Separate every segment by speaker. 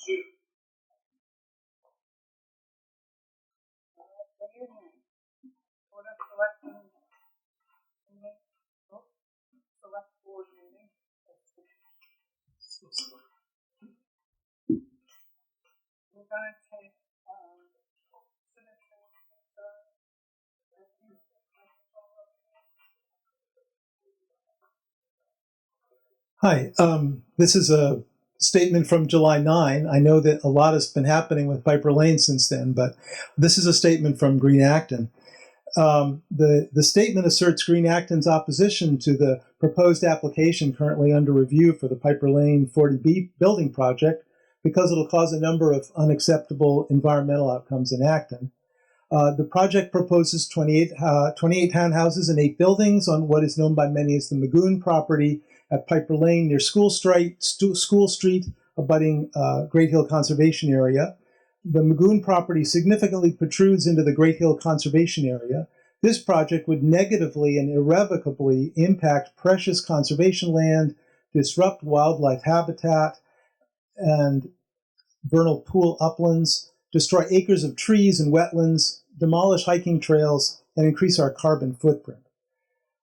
Speaker 1: Board of Selectmen select board meeting. We're going to take citizens' concerns.
Speaker 2: Hi, this is a statement from July 9. I know that a lot has been happening with Piper Lane since then, but this is a statement from Green Acton. The statement asserts Green Acton's opposition to the proposed application currently under review for the Piper Lane 40B building project because it'll cause a number of unacceptable environmental outcomes in Acton. The project proposes 28 townhouses and 8 buildings on what is known by many as the Magoon property at Piper Lane near School Street, abutting Great Hill Conservation Area. The Magoon property significantly protrudes into the Great Hill Conservation Area. This project would negatively and irrevocably impact precious conservation land, disrupt wildlife habitat and vernal pool uplands, destroy acres of trees and wetlands, demolish hiking trails, and increase our carbon footprint.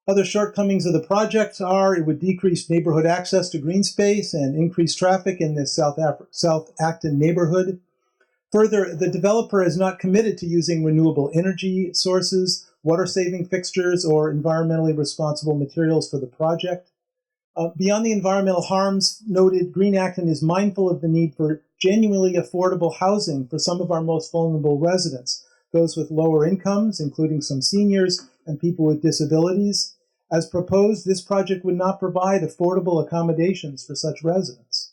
Speaker 2: Other shortcomings of the project are it would decrease neighborhood access to green space and increase traffic in the South Acton neighborhood. Further, the developer is not committed to using renewable energy sources, water-saving fixtures, or environmentally responsible materials for the project. Beyond the environmental harms noted, Green Acton is mindful of the need for genuinely affordable housing for some of our most vulnerable residents, those with lower incomes, including some seniors and people with disabilities. As proposed, this project would not provide affordable accommodations for such residents.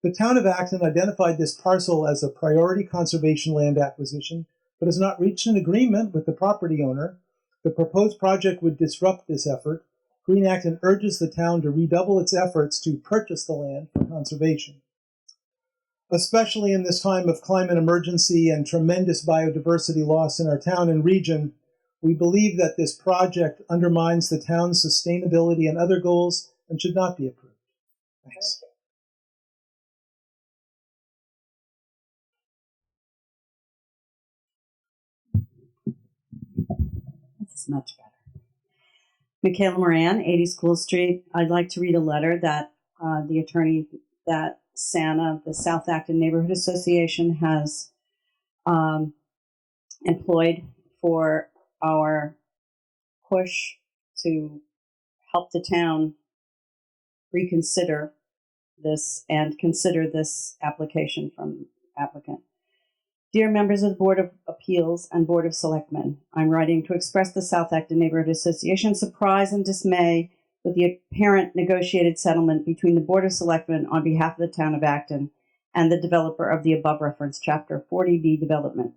Speaker 2: The town of Acton identified this parcel as a priority conservation land acquisition, but has not reached an agreement with the property owner. The proposed project would disrupt this effort. Green Acton urges the town to redouble its efforts to purchase the land for conservation. Especially in this time of climate emergency and tremendous biodiversity loss in our town and region, we believe that this project undermines the town's sustainability and other goals and should not be approved. Thanks.
Speaker 3: This is much better. Michaela Moran, 80 School Street. I'd like to read a letter that the attorney that SANA, the South Acton Neighborhood Association, has employed for our push to help the town reconsider this and consider this application from applicant. Dear members of the Board of Appeals and Board of Selectmen, I'm writing to express the South Acton Neighborhood Association's surprise and dismay with the apparent negotiated settlement between the Board of Selectmen on behalf of the town of Acton and the developer of the above referenced Chapter 40B development.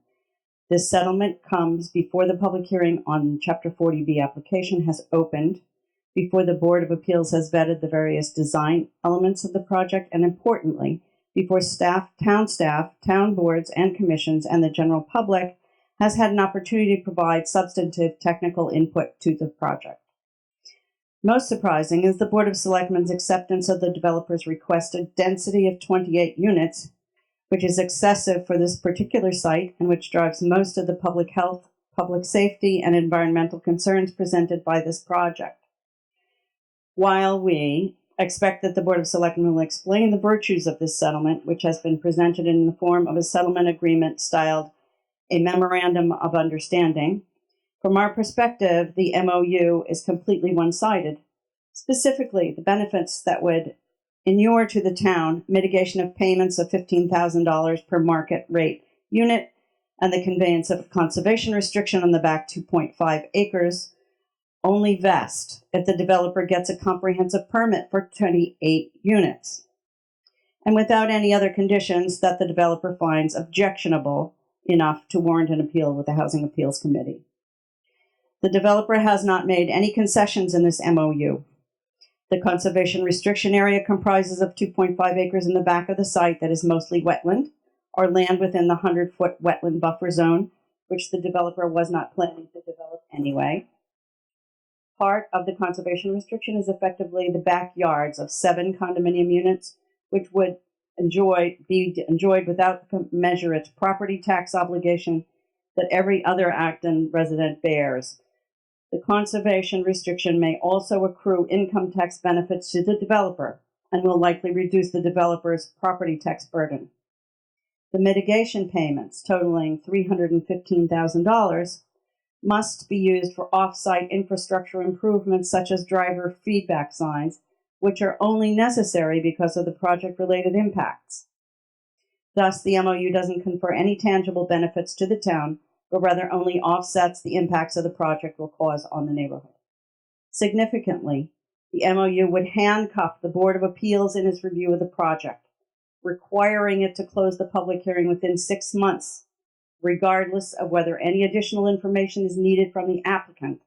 Speaker 3: This settlement comes before the public hearing on Chapter 40B application has opened, before the Board of Appeals has vetted the various design elements of the project, and importantly, before town boards and commissions, and the general public has had an opportunity to provide substantive technical input to the project. Most surprising is the Board of Selectmen's acceptance of the developer's requested density of 28 units, which is excessive for this particular site and which drives most of the public health, public safety, and environmental concerns presented by this project. While we expect that the Board of Selectmen will explain the virtues of this settlement, which has been presented in the form of a settlement agreement styled a Memorandum of Understanding, from our perspective, the MOU is completely one-sided. Specifically, the benefits that would inure to the town, mitigation of payments of $15,000 per market rate unit, and the conveyance of a conservation restriction on the back 2.5 acres, only vest if the developer gets a comprehensive permit for 28 units, and without any other conditions that the developer finds objectionable enough to warrant an appeal with the Housing Appeals Committee. The developer has not made any concessions in this MOU. The conservation restriction area comprises of 2.5 acres in the back of the site that is mostly wetland, or land within the 100-foot wetland buffer zone, which the developer was not planning to develop anyway. Part of the conservation restriction is effectively the backyards of 7 condominium units, which would be enjoyed without the commensurate property tax obligation that every other Acton resident bears. The conservation restriction may also accrue income tax benefits to the developer and will likely reduce the developer's property tax burden. The mitigation payments, totaling $315,000, must be used for off-site infrastructure improvements such as driver feedback signs, which are only necessary because of the project-related impacts. Thus, the MOU doesn't confer any tangible benefits to the town, but rather only offsets the impacts of the project will cause on the neighborhood. Significantly, the MOU would handcuff the Board of Appeals in its review of the project, requiring it to close the public hearing within 6 months, regardless of whether any additional information is needed from the applicant,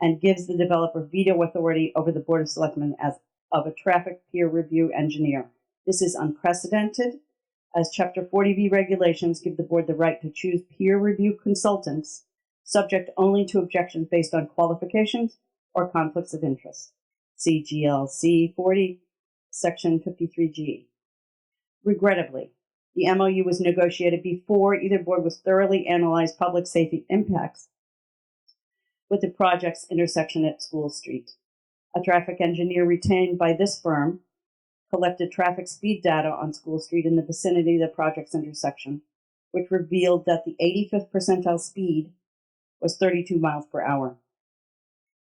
Speaker 3: and gives the developer veto authority over the Board of Selectmen as of a traffic peer review engineer. This is unprecedented, as Chapter 40B regulations give the board the right to choose peer review consultants, subject only to objections based on qualifications or conflicts of interest. See GLC 40, Section 53G. Regrettably, the MOU was negotiated before either board was thoroughly analyzed public safety impacts with the project's intersection at School Street. A traffic engineer retained by this firm collected traffic speed data on School Street in the vicinity of the project's intersection, which revealed that the 85th percentile speed was 32 miles per hour.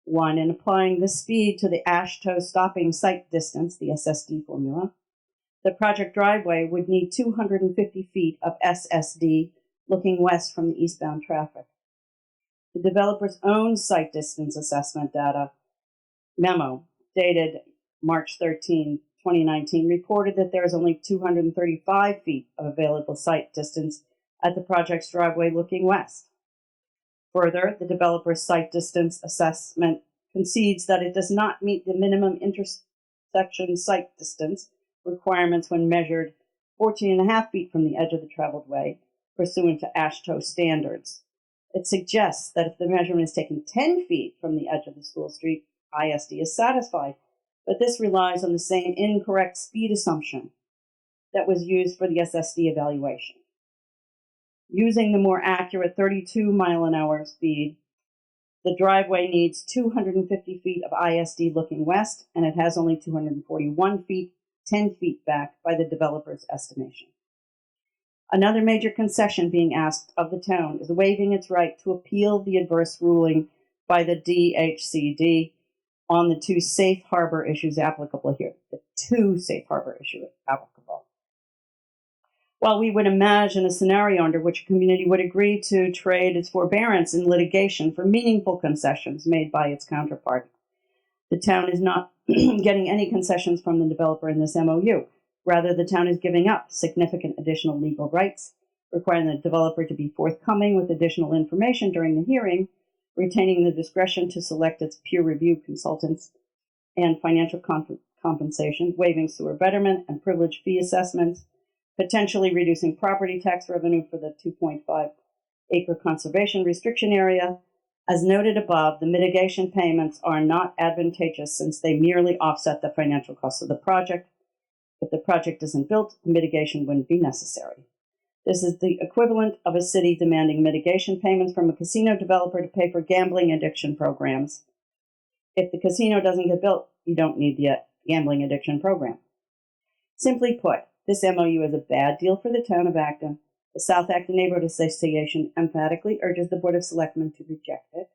Speaker 3: In applying this speed to the AASHTO stopping sight distance, the SSD formula, the project driveway would need 250 feet of SSD looking west from the eastbound traffic. The developer's own sight distance assessment data memo, dated March 13, 2019, reported that there is only 235 feet of available sight distance at the project's driveway looking west. Further, the developer's sight distance assessment concedes that it does not meet the minimum intersection sight distance requirements when measured 14.5 feet from the edge of the traveled way, pursuant to AASHTO standards. It suggests that if the measurement is taken 10 feet from the edge of the School Street, ISD is satisfied, but this relies on the same incorrect speed assumption that was used for the SSD evaluation. Using the more accurate 32 mile an hour speed, the driveway needs 250 feet of ISD looking west, and it has only 241 feet, 10 feet back by the developer's estimation. Another major concession being asked of the town is waiving its right to appeal the adverse ruling by the DHCD on the two safe harbor issues applicable here. The two safe harbor issues applicable. While we would imagine a scenario under which a community would agree to trade its forbearance in litigation for meaningful concessions made by its counterparty, the town is not getting any concessions from the developer in this MOU. Rather, the town is giving up significant additional legal rights, requiring the developer to be forthcoming with additional information during the hearing, retaining the discretion to select its peer review consultants and financial compensation, waiving sewer betterment and privilege fee assessments, potentially reducing property tax revenue for the 2.5 acre conservation restriction area. As noted above, the mitigation payments are not advantageous since they merely offset the financial costs of the project. If the project isn't built, mitigation wouldn't be necessary. This is the equivalent of a city demanding mitigation payments from a casino developer to pay for gambling addiction programs. If the casino doesn't get built, you don't need the gambling addiction program. Simply put, this MOU is a bad deal for the town of Acton. The South Acton Neighborhood Association emphatically urges the Board of Selectmen to reject it.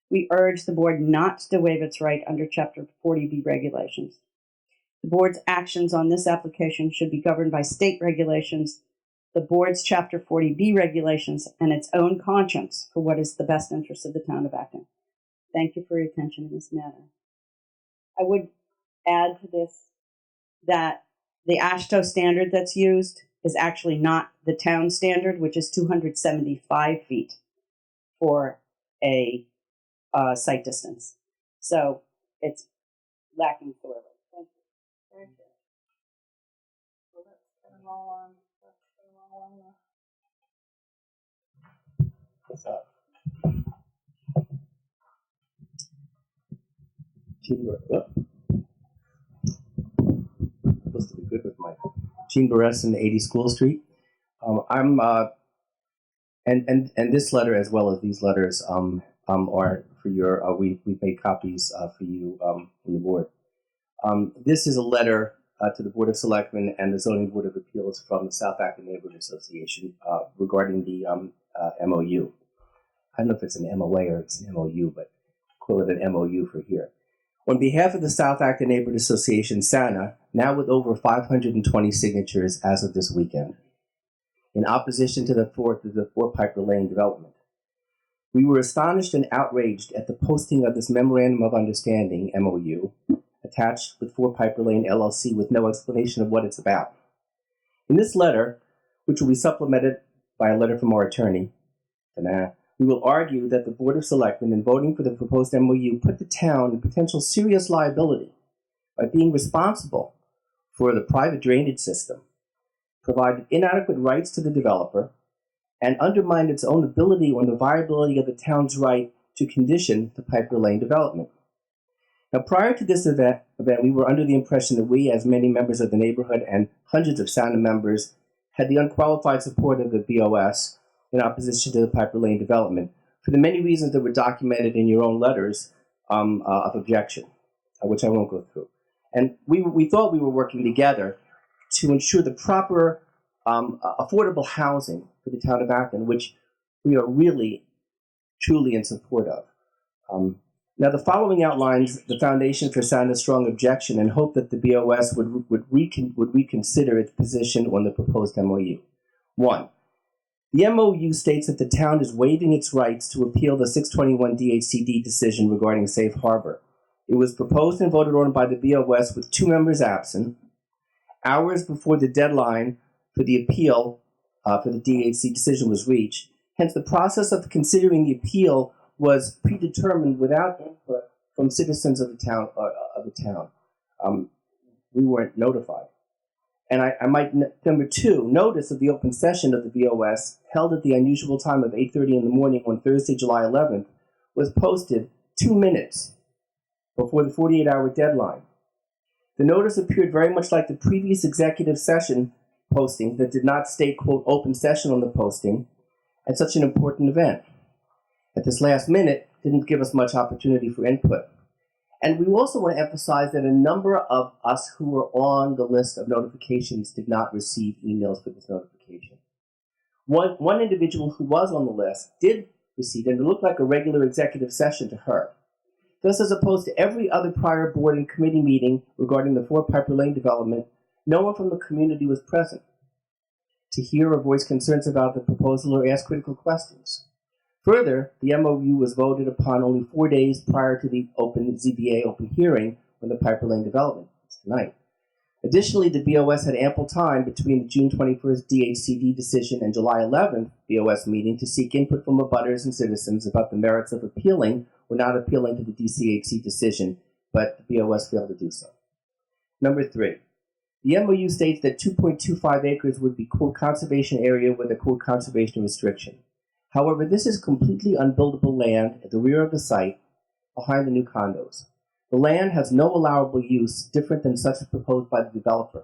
Speaker 3: We urge the board not to waive its right under Chapter 40B regulations. The board's actions on this application should be governed by state regulations, the board's Chapter 40B regulations, and its own conscience for what is the best interest of the town of Acton. Thank you for your attention in this matter. I would add to this that the AASHTO standard that's used is actually not the town standard, which is 275 feet for a site distance. So it's lacking thoroughly. Thank you.
Speaker 1: Thank you. So let's put them all on.
Speaker 4: What's up? Teamwork. Supposed to be good with my Gene Boresson, 80 School Street. And this letter, as well as these letters, are for your. We've made copies for you from the board. This is a letter to the Board of Selectmen and the Zoning Board of Appeals from the South Acton Neighborhood Association regarding the MOU. I don't know if it's an MOA or it's an MOU, but call it an MOU for here. On behalf of the South Acton Neighborhood Association, SANA, now with over 520 signatures as of this weekend, in opposition to the Four Piper Lane development. We were astonished and outraged at the posting of this Memorandum of Understanding, MOU, attached with Four Piper Lane LLC with no explanation of what it's about. In this letter, which will be supplemented by a letter from our attorney, we will argue that the Board of Selectmen, in voting for the proposed MOU, put the town in potential serious liability by being responsible for the private drainage system, provided inadequate rights to the developer, and undermined its own ability or the viability of the town's right to condition the Piper Lane development. Now, prior to this event, we were under the impression that we, as many members of the neighborhood and hundreds of SANA members, had the unqualified support of the BOS in opposition to the Piper Lane development for the many reasons that were documented in your own letters of objection, which I won't go through. And we thought we were working together to ensure the proper affordable housing for the town of Acton, which we are really, truly in support of. Now, the following outlines the foundation for SANA's strong objection and hope that the BOS would reconsider its position on the proposed MOU. 1. The MOU states that the town is waiving its rights to appeal the 621 DHCD decision regarding Safe Harbor. It was proposed and voted on by the BOS with 2 members absent, hours before the deadline for the appeal for the DHC decision was reached. Hence, the process of considering the appeal was predetermined without input from citizens of the town. We weren't notified. And I might, number 2, notice of the open session of the BOS held at the unusual time of 8:30 in the morning on Thursday, July 11th, was posted 2 minutes before the 48-hour deadline. The notice appeared very much like the previous executive session posting that did not state, quote, open session on the posting at such an important event. At this last minute, didn't give us much opportunity for input. And we also want to emphasize that a number of us who were on the list of notifications did not receive emails for this notification. One individual who was on the list did receive it, and it looked like a regular executive session to her. Thus, as opposed to every other prior board and committee meeting regarding the Four Piper Lane development, no one from the community was present to hear or voice concerns about the proposal or ask critical questions. Further, the MOU was voted upon only 4 days prior to the ZBA open hearing on the Piper Lane development. It's tonight. Additionally, the BOS had ample time between the June 21st DHCD decision and July 11th BOS meeting to seek input from abutters and citizens about the merits of appealing or not appealing to the DCHC decision, but the BOS failed to do so. Number 3, the MOU states that 2.25 acres would be, quote, conservation area with a, quote, conservation restriction. However, this is completely unbuildable land at the rear of the site behind the new condos. The land has no allowable use different than such proposed by the developer.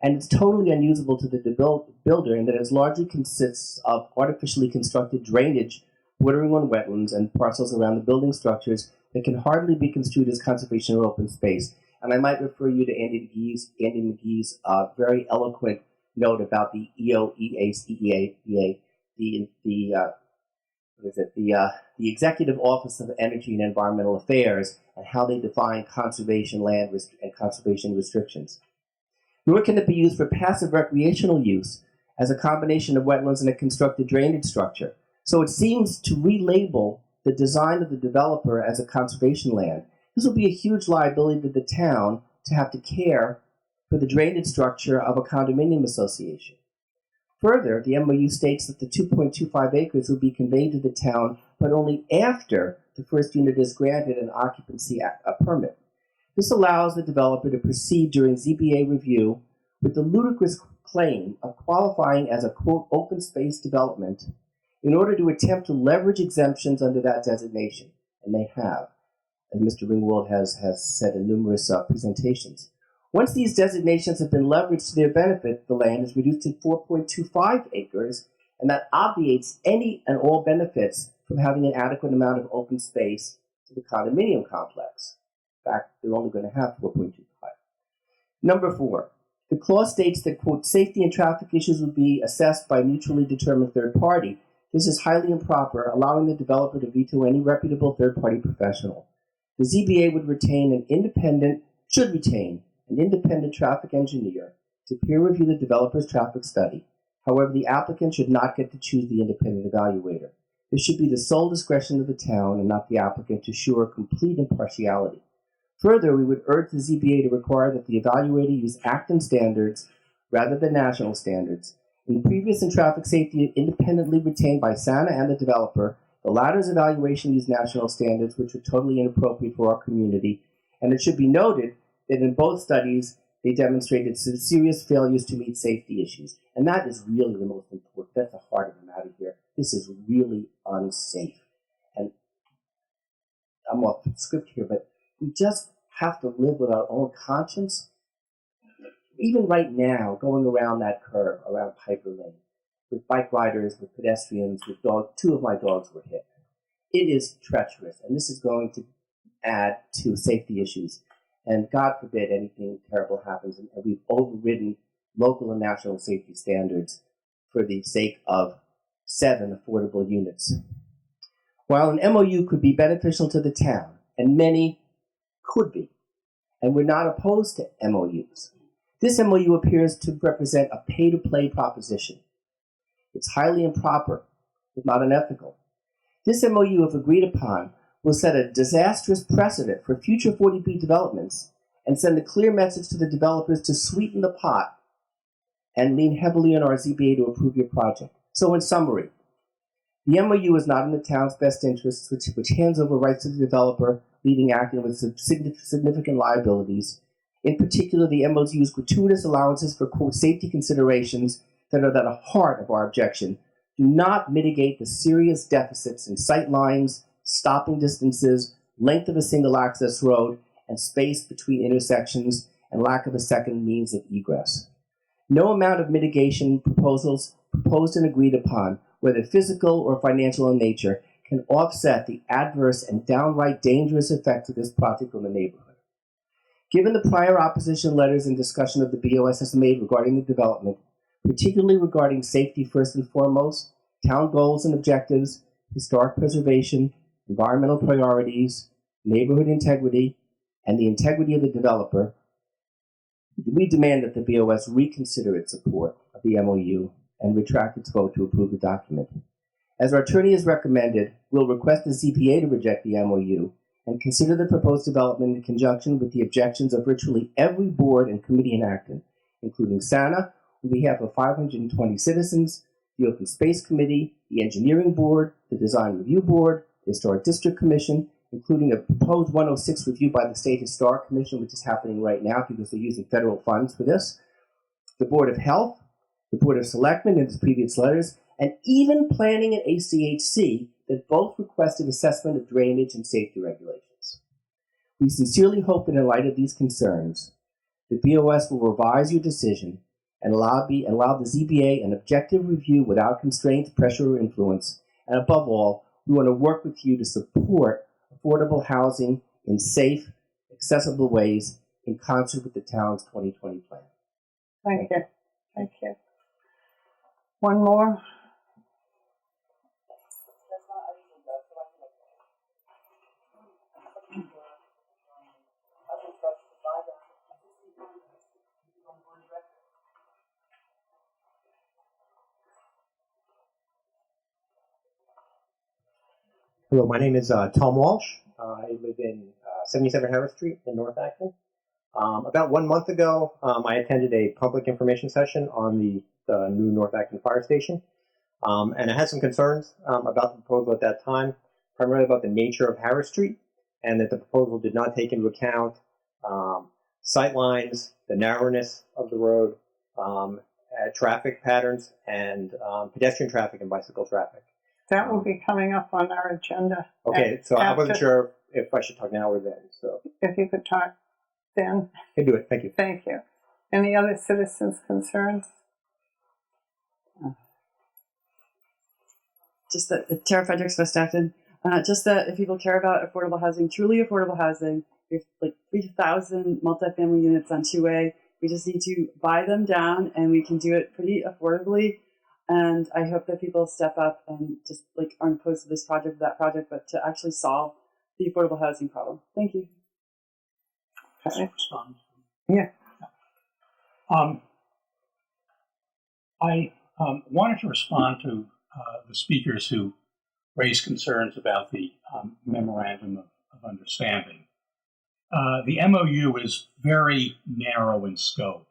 Speaker 4: And it's totally unusable to the builder in that it largely consists of artificially constructed drainage bordering on wetlands and parcels around the building structures that can hardly be construed as conservation or open space. And I might refer you to Andy McGee's very eloquent note about the the Executive Office of Energy and Environmental Affairs and how they define conservation land and conservation restrictions. Nor can it be used for passive recreational use as a combination of wetlands and a constructed drainage structure. So it seems to relabel the design of the developer as a conservation land. This will be a huge liability to the town to have to care for the drainage structure of a condominium association. Further, the MOU states that the 2.25 acres will be conveyed to the town, but only after the first unit is granted an occupancy permit. This allows the developer to proceed during ZBA review with the ludicrous claim of qualifying as a, quote, open space development in order to attempt to leverage exemptions under that designation. And they have, as Mr. Ringwald has said in numerous presentations. Once these designations have been leveraged to their benefit, the land is reduced to 4.25 acres, and that obviates any and all benefits from having an adequate amount of open space to the condominium complex. In fact, they're only going to have 4.25. Number 4, the clause states that, quote, safety and traffic issues would be assessed by a mutually determined third party. This is highly improper, allowing the developer to veto any reputable third-party professional. The ZBA should retain an independent traffic engineer to peer review the developer's traffic study. However, the applicant should not get to choose the independent evaluator. This should be the sole discretion of the town and not the applicant to assure complete impartiality. Further, we would urge the ZBA to require that the evaluator use Acton standards rather than national standards. In previous in traffic safety independently retained by SANA and the developer, the latter's evaluation used national standards, which were totally inappropriate for our community, and it should be noted that in both studies, they demonstrated some serious failures to meet safety issues. And that is really the most important. That's the heart of the matter here. This is really unsafe. And I'm off the script here, but we just have to live with our own conscience. Even right now, going around that curve, around Piper Lane, with bike riders, with pedestrians, with dogs, 2 of my dogs were hit. It is treacherous, and this is going to add to safety issues. And God forbid anything terrible happens, and we've overridden local and national safety standards for the sake of 7 affordable units. While an MOU could be beneficial to the town, and many could be, and we're not opposed to MOUs, this MOU appears to represent a pay-to-play proposition. It's highly improper, if not unethical. This MOU, if agreed upon, will set a disastrous precedent for future 40B developments and send a clear message to the developers to sweeten the pot and lean heavily on our ZBA to approve your project. So in summary, the MOU is not in the town's best interests, which hands over rights to the developer, leaving Acton with significant liabilities. In particular, the MOU's gratuitous allowances for, quote, safety considerations that are at the heart of our objection do not mitigate the serious deficits in sight lines, stopping distances, length of a single access road, and space between intersections, and lack of a second means of egress. No amount of mitigation proposals proposed and agreed upon, whether physical or financial in nature, can offset the adverse and downright dangerous effects of this project on the neighborhood. Given the prior opposition letters and discussion of the BOS has made regarding the development, particularly regarding safety first and foremost, town goals and objectives, historic preservation, environmental priorities, neighborhood integrity, and the integrity of the developer, we demand that the BOS reconsider its support of the MOU and retract its vote to approve the document. As our attorney has recommended, we'll request the ZPA to reject the MOU and consider the proposed development in conjunction with the objections of virtually every board and committee in Acton, including SANA, on behalf of 520 citizens, the Open Space Committee, the Engineering Board, the Design Review Board, the Historic District Commission, including a proposed 106 review by the State Historic Commission, which is happening right now because they're using federal funds for this, the Board of Health, the Board of Selectmen in its previous letters, and even Planning and ACHC that both requested assessment of drainage and safety regulations. We sincerely hope that in light of these concerns, the BOS will revise your decision and allow the ZBA an objective review without constraints, pressure, or influence. And above all, we want to work with you to support affordable housing in safe, accessible ways in concert with the town's 2020 plan.
Speaker 1: Thank you. Thank you. One more.
Speaker 5: Hello, my name is Tom Walsh. I live in 77 Harris Street in North Acton. About 1 month ago, I attended a public information session on the new North Acton Fire Station, and I had some concerns about the proposal at that time, primarily about the nature of Harris Street, and that the proposal did not take into account sight lines, the narrowness of the road, traffic patterns, and pedestrian traffic and bicycle traffic.
Speaker 1: That will be coming up on our agenda.
Speaker 5: Okay, so I wasn't sure if I should talk now or then. So
Speaker 1: if you could talk Dan?
Speaker 5: Can do it. Thank you.
Speaker 1: Thank you. Any other citizens' concerns?
Speaker 6: Just that Tara Fredericks, West Acton. Just that if people care about affordable housing, truly affordable housing, we have like 3,000 multifamily units on 2A. We just need to buy them down, and we can do it pretty affordably. And I hope that people step up and just like aren't opposed to this project or that project, but to actually solve the affordable housing problem. Thank you.
Speaker 1: Okay.
Speaker 7: Yeah. I wanted to respond to the speakers who raised concerns about the memorandum of understanding. The MOU is very narrow in scope.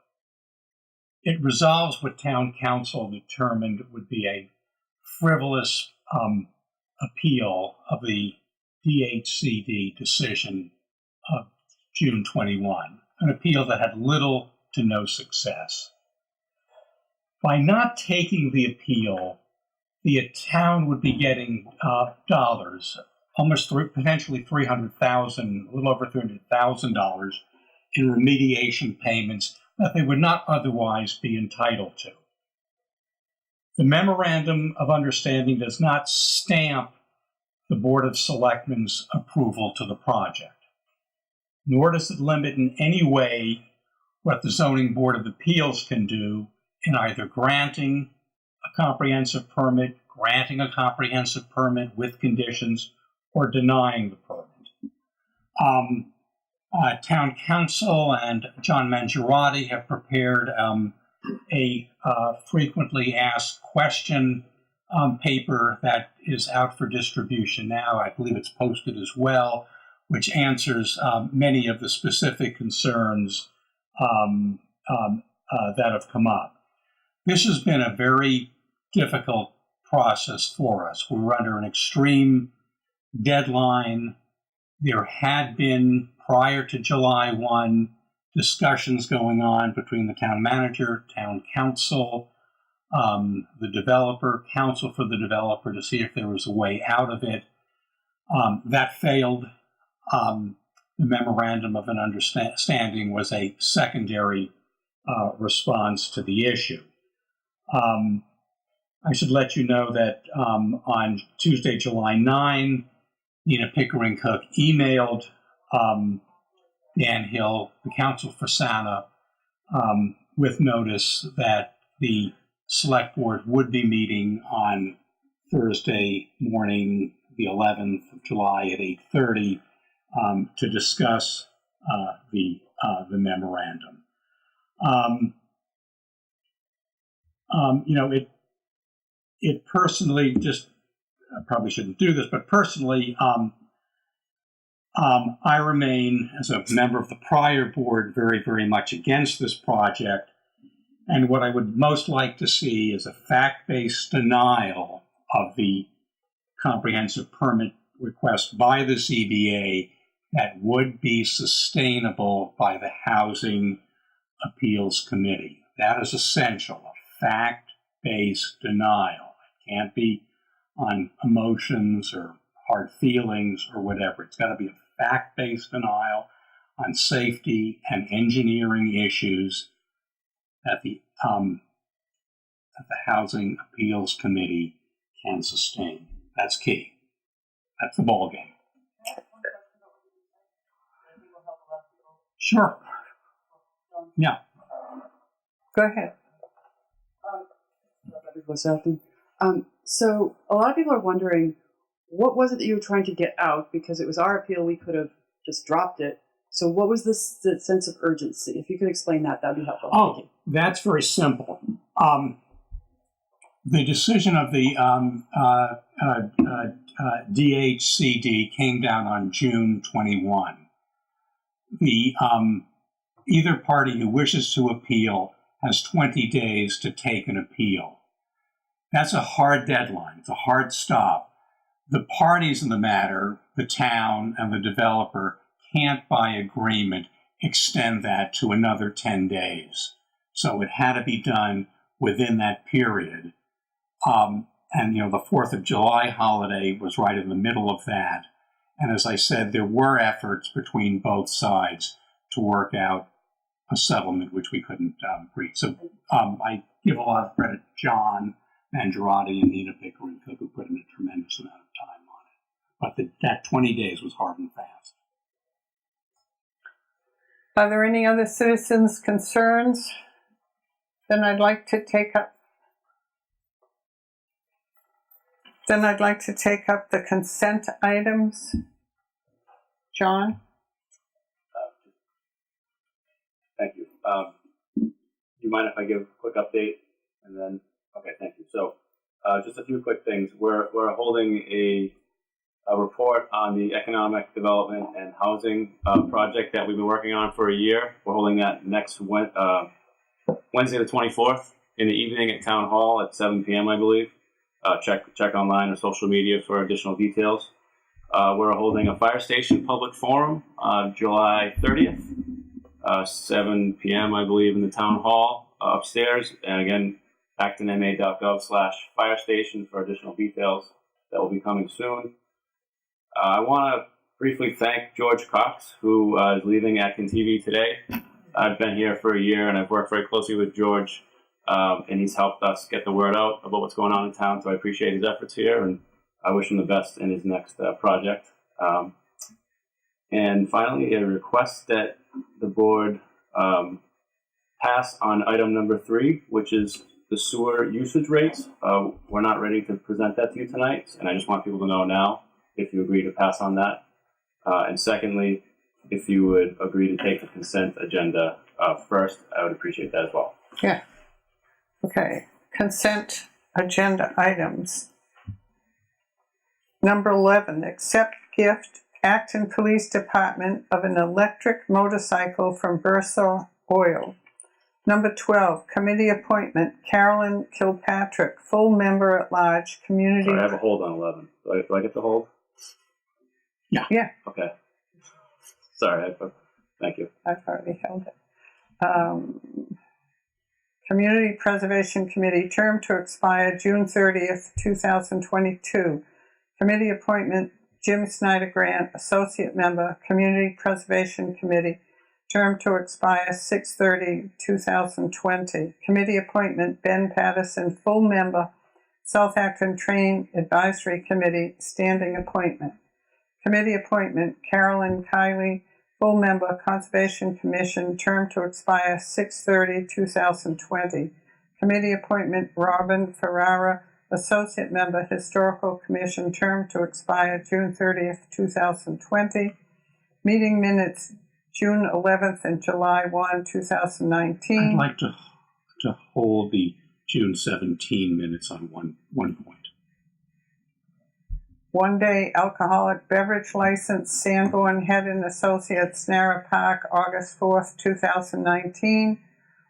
Speaker 7: It resolves what town council determined would be a frivolous appeal of the DHCD decision of June 21, an appeal that had little to no success. By not taking the appeal, the town would be getting dollars, almost potentially $300,000, a little over $300,000 in remediation payments that they would not otherwise be entitled to. The Memorandum of Understanding does not stamp the Board of Selectmen's approval to the project, nor does it limit in any way what the Zoning Board of Appeals can do in either granting a comprehensive permit, granting a comprehensive permit with conditions, or denying the permit. Town Council and John Mangiarotti have prepared a frequently asked question paper that is out for distribution now. I believe it's posted as well, which answers many of the specific concerns that have come up. This has been a very difficult process for us. We were under an extreme deadline. There had been, prior to July 1, discussions going on between the town manager, town council, the developer, counsel for the developer to see if there was a way out of it. That failed. The memorandum of an understanding was a secondary response to the issue. I should let you know that on Tuesday, July 9, Nina Pickering Cook emailed Dan Hill, the counsel for SANA, with notice that the select board would be meeting on Thursday morning, the 11th of July at 8:30 to discuss the memorandum. It personally, just I probably shouldn't do this, but personally, I remain, as a member of the prior board, very, very much against this project. And what I would most like to see is a fact-based denial of the comprehensive permit request by the ZBA that would be sustainable by the Housing Appeals Committee. That is essential, a fact-based denial. It can't be on emotions or hard feelings or whatever. It's got to be a fact-based denial on safety and engineering issues that the Housing Appeals Committee can sustain. That's key. That's the ball game. Sure. Yeah.
Speaker 1: Go ahead.
Speaker 6: So a lot of people are wondering, what was it that you were trying to get out? Because it was our appeal, we could have just dropped it. So what was the sense of urgency? If you could explain that, that'd be helpful.
Speaker 7: Oh, that's very simple. The decision of the DHCD came down on June 21. The either party who wishes to appeal has 20 days to take an appeal. That's a hard deadline. It's a hard stop. The parties in the matter, the town and the developer, can't by agreement extend that to another 10 days. So it had to be done within that period. And, the 4th of July holiday was right in the middle of that. And as I said, there were efforts between both sides to work out a settlement which we couldn't reach. So I give a lot of credit to John Mangiarotti and Nina Pickering Cook, who put in a tremendous amount of time on it. But that 20 days was hard and fast.
Speaker 8: Are there any other citizens' concerns? Then I'd like to take up the consent items. John?
Speaker 9: Thank you. Do you mind if I give a quick update? And then, okay, thank you. So just a few quick things. We're holding a report on the economic development and housing project that we've been working on for a year. We're holding that next Wednesday the 24th in the evening at Town Hall at 7 p.m., I believe. Check online or social media for additional details. We're holding a fire station public forum July 30th, 7 p.m., I believe, in the Town Hall upstairs. And again, actonma.gov/fire station for additional details that will be coming soon. I want to briefly thank George Cox, who is leaving ActonTV today. I've been here for a year, and I've worked very closely with George, and he's helped us get the word out about what's going on in town, so I appreciate his efforts here, and I wish him the best in his next project. And finally, a request that the board pass on item number 3, which is the sewer usage rates. We're not ready to present that to you tonight, and I just want people to know now if you agree to pass on that. And secondly, if you would agree to take the consent agenda first, I would appreciate that as well.
Speaker 8: Yeah. Okay. Consent agenda items. Number 11, accept gift, Acton Police Department, of an electric motorcycle from Versa Oil. Number 12, committee appointment, Carolyn Kilpatrick, full member at large, community.
Speaker 9: Sorry, I have a hold on 11. Do I get the hold?
Speaker 8: Yeah.
Speaker 9: Okay. Sorry. Thank you.
Speaker 8: I've already held it. Community Preservation Committee, term to expire June 30th, 2022. Committee appointment, Jim Snyder Grant, associate member, Community Preservation Committee, term to expire 6/30/2020. Committee appointment, Ben Patterson, full member, South Acton Train Advisory Committee, standing appointment. Committee appointment, Carolyn Kiley, full member, Conservation Commission, term to expire 6/30/2020. Committee appointment, Robin Ferrara, associate member, Historical Commission, term to expire June 30th, 2020. Meeting minutes, June 11th and July 1, 2019.
Speaker 7: I'd like to hold the June 17 minutes on one point.
Speaker 8: One-day alcoholic beverage license, Sanborn Head and Associates, Narra Park, August 4th, 2019.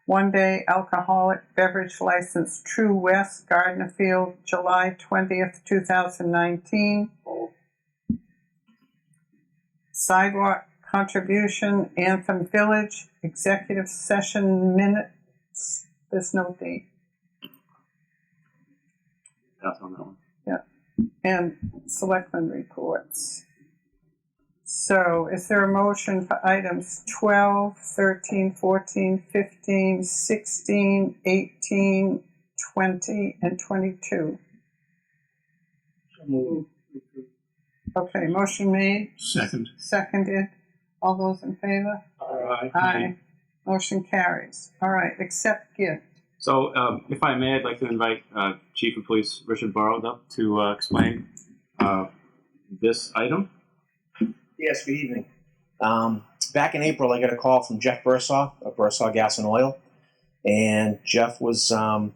Speaker 8: One-day alcoholic beverage license, True West, Gardner Field, July 20th, 2019. Sidewalk contribution, Anthem Village, executive session minutes. There's no date.
Speaker 9: Pass on that one.
Speaker 8: Yeah. And selectmen reports. So is there a motion for items 12, 13, 14, 15, 16, 18, 20, and 22? Okay, motion made.
Speaker 7: Second.
Speaker 8: Seconded. All those in favor?
Speaker 7: Aye.
Speaker 8: Aye. Motion carries. All right, accept gift.
Speaker 9: So, if I may, I'd like to invite Chief of Police Richard Burrows up to explain this item.
Speaker 5: Yes, good evening. Back in April, I got a call from Jeff Bursaw of Bursaw Gas and Oil, and Jeff was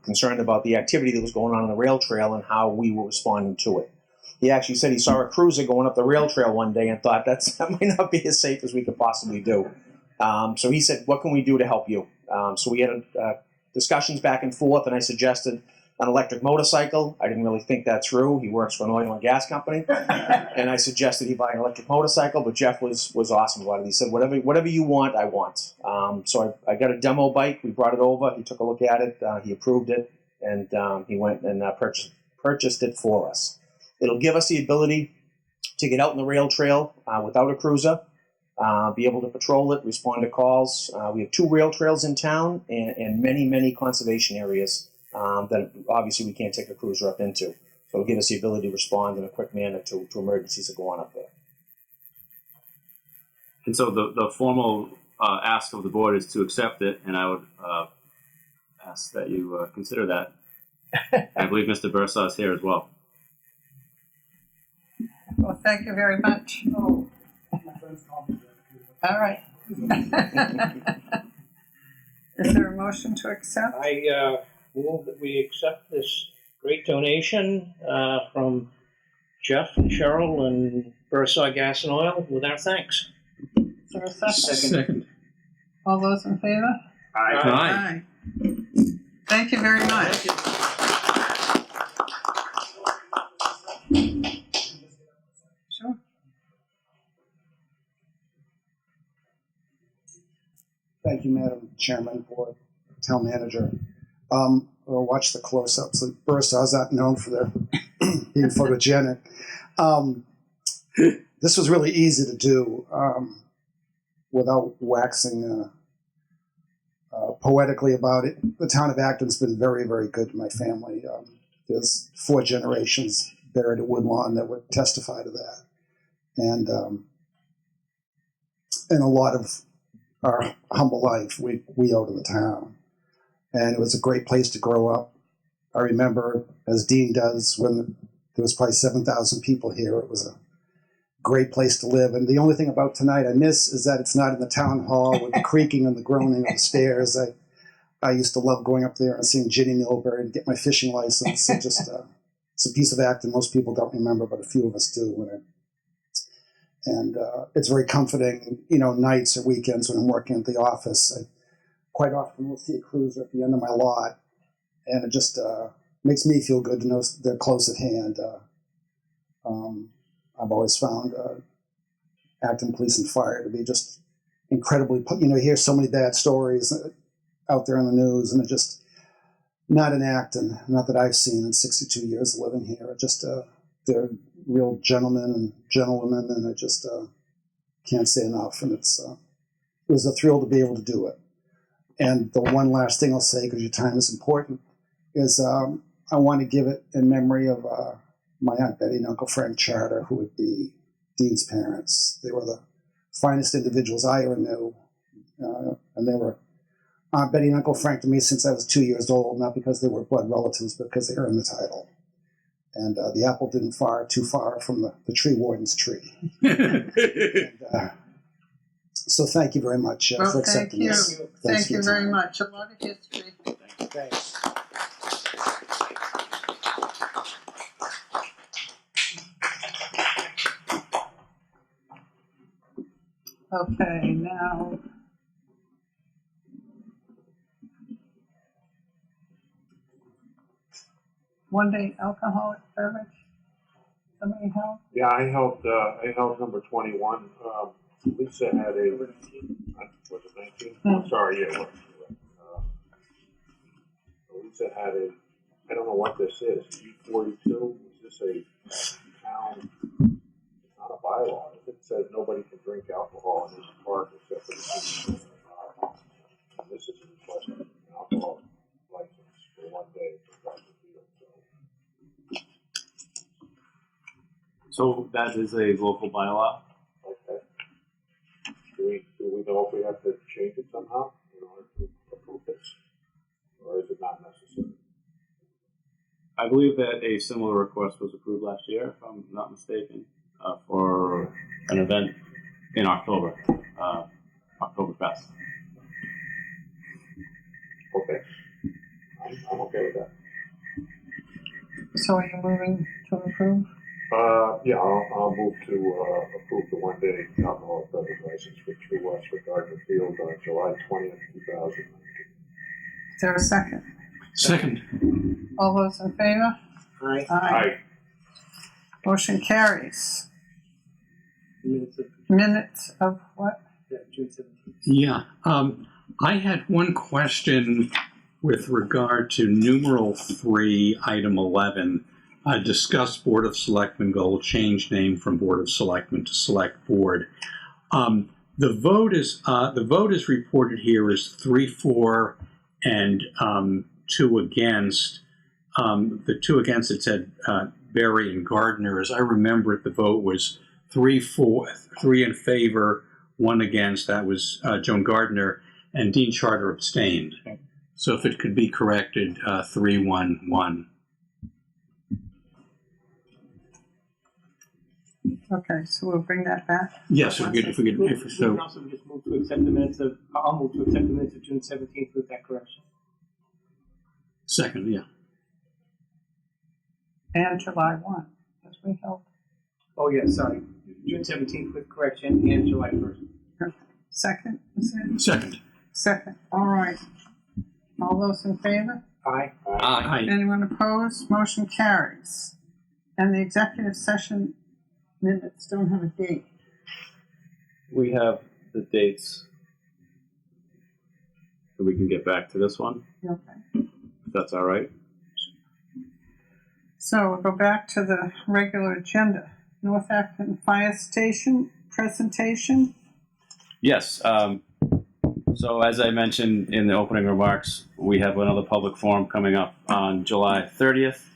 Speaker 5: concerned about the activity that was going on the rail trail and how we were responding to it. He actually said he saw a cruiser going up the rail trail one day and thought that might not be as safe as we could possibly do. So he said, what can we do to help you? So we had discussions back and forth, and I suggested an electric motorcycle. I didn't really think that through. He works for an oil and gas company. And I suggested he buy an electric motorcycle, but Jeff was awesome about it. He said, whatever you want, I want. So I got a demo bike. We brought it over. He took a look at it. He approved it, and he went and purchased it for us. It'll give us the ability to get out in the rail trail without a cruiser. be able to patrol it, respond to calls. We have 2 rail trails in town and many, many conservation areas that obviously we can't take a cruiser up into. So it'll give us the ability to respond in a quick manner to emergencies that go on up there.
Speaker 9: And so the formal ask of the board is to accept it, and I would ask that you consider that. I believe Mr. Bursaw is here as well.
Speaker 8: Well, thank you very much. All right. Is there a motion to accept?
Speaker 10: I move that we accept this great donation from Jeff and Cheryl and Bursaw Gas and Oil with our thanks.
Speaker 8: Is there a second?
Speaker 7: Second.
Speaker 8: All those in favor?
Speaker 7: Aye.
Speaker 8: Thank you very much. Sure.
Speaker 11: Thank you, Madam Chairman, Board, Town Manager. We'll watch the close-ups. Bursaw's not known for their being photogenic. This was really easy to do without waxing poetically about it. The town of Acton's been very, very good to my family. There's 4 generations buried at Woodlawn that would testify to that. And a lot of our humble life we owe to the town. And it was a great place to grow up. I remember, as Dean does, when there was probably 7,000 people here, it was a great place to live. And the only thing about tonight I miss is that it's not in the town hall with the creaking and the groaning of the stairs. I used to love going up there and seeing Ginny Milbury to get my fishing license. It just, it's a piece of acting most people don't remember, but a few of us do. And it's very comforting, nights or weekends when I'm working at the office. I quite often will see a cruiser at the end of my lot, and it just makes me feel good to know they're close at hand. I've always found Acton Police and Fire to be just incredibly, you hear so many bad stories out there in the news, and it's just not in Acton, not that I've seen in 62 years of living here. Just they're real gentlemen and gentlewomen, and I just can't say enough. And it was a thrill to be able to do it. And the one last thing I'll say, because your time is important, is I want to give it in memory of my Aunt Betty and Uncle Frank Charter, who would be Dean's parents. They were the finest individuals I ever knew. And they were Aunt Betty and Uncle Frank to me since I was 2 years old, not because they were blood relatives, but because they earned the title. And the apple didn't fall too far from the tree warden's tree. So thank you very much for accepting this.
Speaker 8: Thank you very much. A lot of history.
Speaker 11: Thanks.
Speaker 8: Okay, now one-day alcoholic beverage. Somebody help?
Speaker 12: Yeah, I helped number 21. Lisa had a, was it 19? I'm sorry, yeah, Lisa had a, I don't know what this is, E42. Is this a town, it's not a bylaw. It says nobody can drink alcohol in this park except for the people. This is a request for an alcohol license for 1 day for Dr. Field.
Speaker 9: So that is a local bylaw.
Speaker 12: Okay. Do we know if we have to change it somehow in order to approve this? Or is it not necessary?
Speaker 9: I believe that a similar request was approved last year, if I'm not mistaken, for an event in October, Oktoberfest.
Speaker 12: Okay. I'm okay with that.
Speaker 8: So are you moving to approve?
Speaker 12: Yeah, I'll move to approve the 1 day alcohol beverage license for True West for Gardner Field on July 20th, 2019.
Speaker 8: Is there a second?
Speaker 7: Second.
Speaker 8: All those in favor?
Speaker 10: Aye.
Speaker 12: Aye.
Speaker 8: Motion carries. Minutes of what?
Speaker 10: June 17th.
Speaker 7: Yeah. I had one question with regard to numeral 3, item 11. Discuss Board of Selectmen goal, change name from Board of Selectmen to Select Board. The vote is reported here as 3-4 and 2 against. The 2 against, it said Berry and Gardner. As I remember it, the vote was 3-4, 3 in favor, 1 against. That was Joan Gardner, and Dean Charter abstained. So if it could be corrected, 3-1-1.
Speaker 8: Okay, so we'll bring that back.
Speaker 7: Yes, if we could.
Speaker 13: We can also just move to accept the minutes of. I'll move to accept the minutes of June 17th with that correction.
Speaker 7: Second, yeah.
Speaker 8: And July 1, as we held.
Speaker 13: Oh, yeah, sorry. June 17th with correction and July 1st.
Speaker 8: Okay. Second, is it?
Speaker 7: Second.
Speaker 8: Second, all right. All those in favor?
Speaker 13: Aye.
Speaker 7: Aye.
Speaker 8: Anyone opposed? Motion carries. And the executive session minutes don't have a date.
Speaker 9: We have the dates, so we can get back to this one,
Speaker 8: Okay.
Speaker 9: if that's all right.
Speaker 8: So we'll go back to the regular agenda. North Acton Fire Station presentation.
Speaker 9: Yes. So as I mentioned in the opening remarks, we have another public forum coming up on July 30th,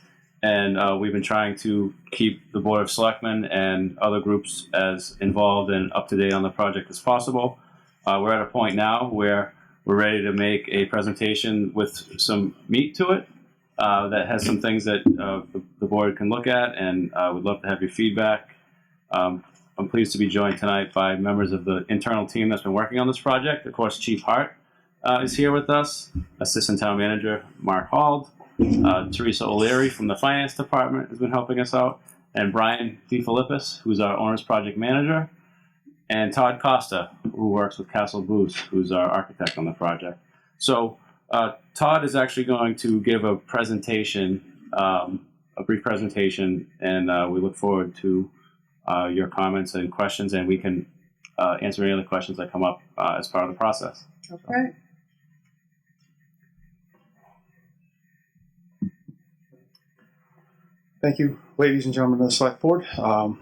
Speaker 9: and we've been trying to keep the Board of Selectmen and other groups as involved and up to date on the project as possible. We're at a point now where we're ready to make a presentation with some meat to it that has some things that the board can look at, and we'd love to have your feedback. I'm pleased to be joined tonight by members of the internal team that's been working on this project. Of course, Chief Hart is here with us, Assistant Town Manager Mark Hald, Teresa O'Leary from the Finance Department has been helping us out, and Brian DeFilippis, who's our Owner's Project Manager, and Todd Costa, who works with Castle Booth, who's our architect on the project. So Todd is actually going to give a presentation, a brief presentation, and we look forward to your comments and questions, and we can answer any other questions that come up as part of the process.
Speaker 8: Okay.
Speaker 14: Thank you, ladies and gentlemen of the Select Board.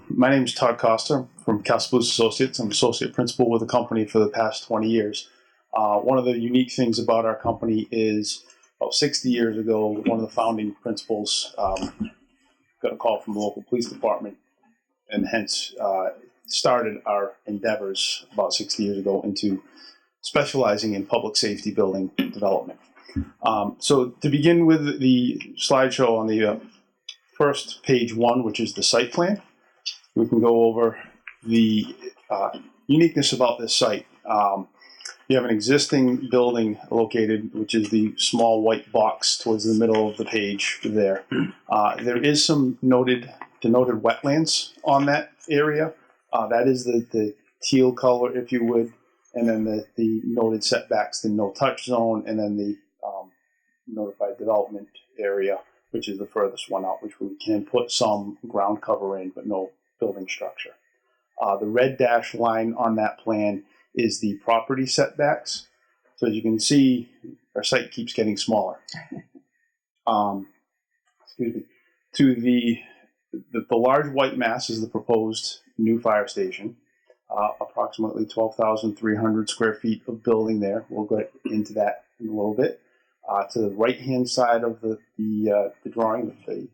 Speaker 14: My name is Todd Costa from Castle Booth Associates. I'm associate principal with the company for the past 20 years. One of the unique things about our company is about 60 years ago, one of the founding principals got a call from the local police department, and hence started our endeavors about 60 years ago into specializing in public safety building development. So to begin with the slideshow on the first page 1, which is the site plan, we can go over the uniqueness about this site. You have an existing building located, which is the small white box towards the middle of the page there. There is some denoted wetlands on that area. That is the teal color, if you would, and then the noted setbacks, the no-touch zone, and then the notified development area, which is the furthest one out, which we can put some ground cover in, but no building structure. The red dashed line on that plan is the property setbacks. So as you can see, our site keeps getting smaller. Excuse me. To the large white mass is the proposed new fire station. Approximately 12,300 square feet of building there. We'll get into that in a little bit. To the right-hand side of the drawing, the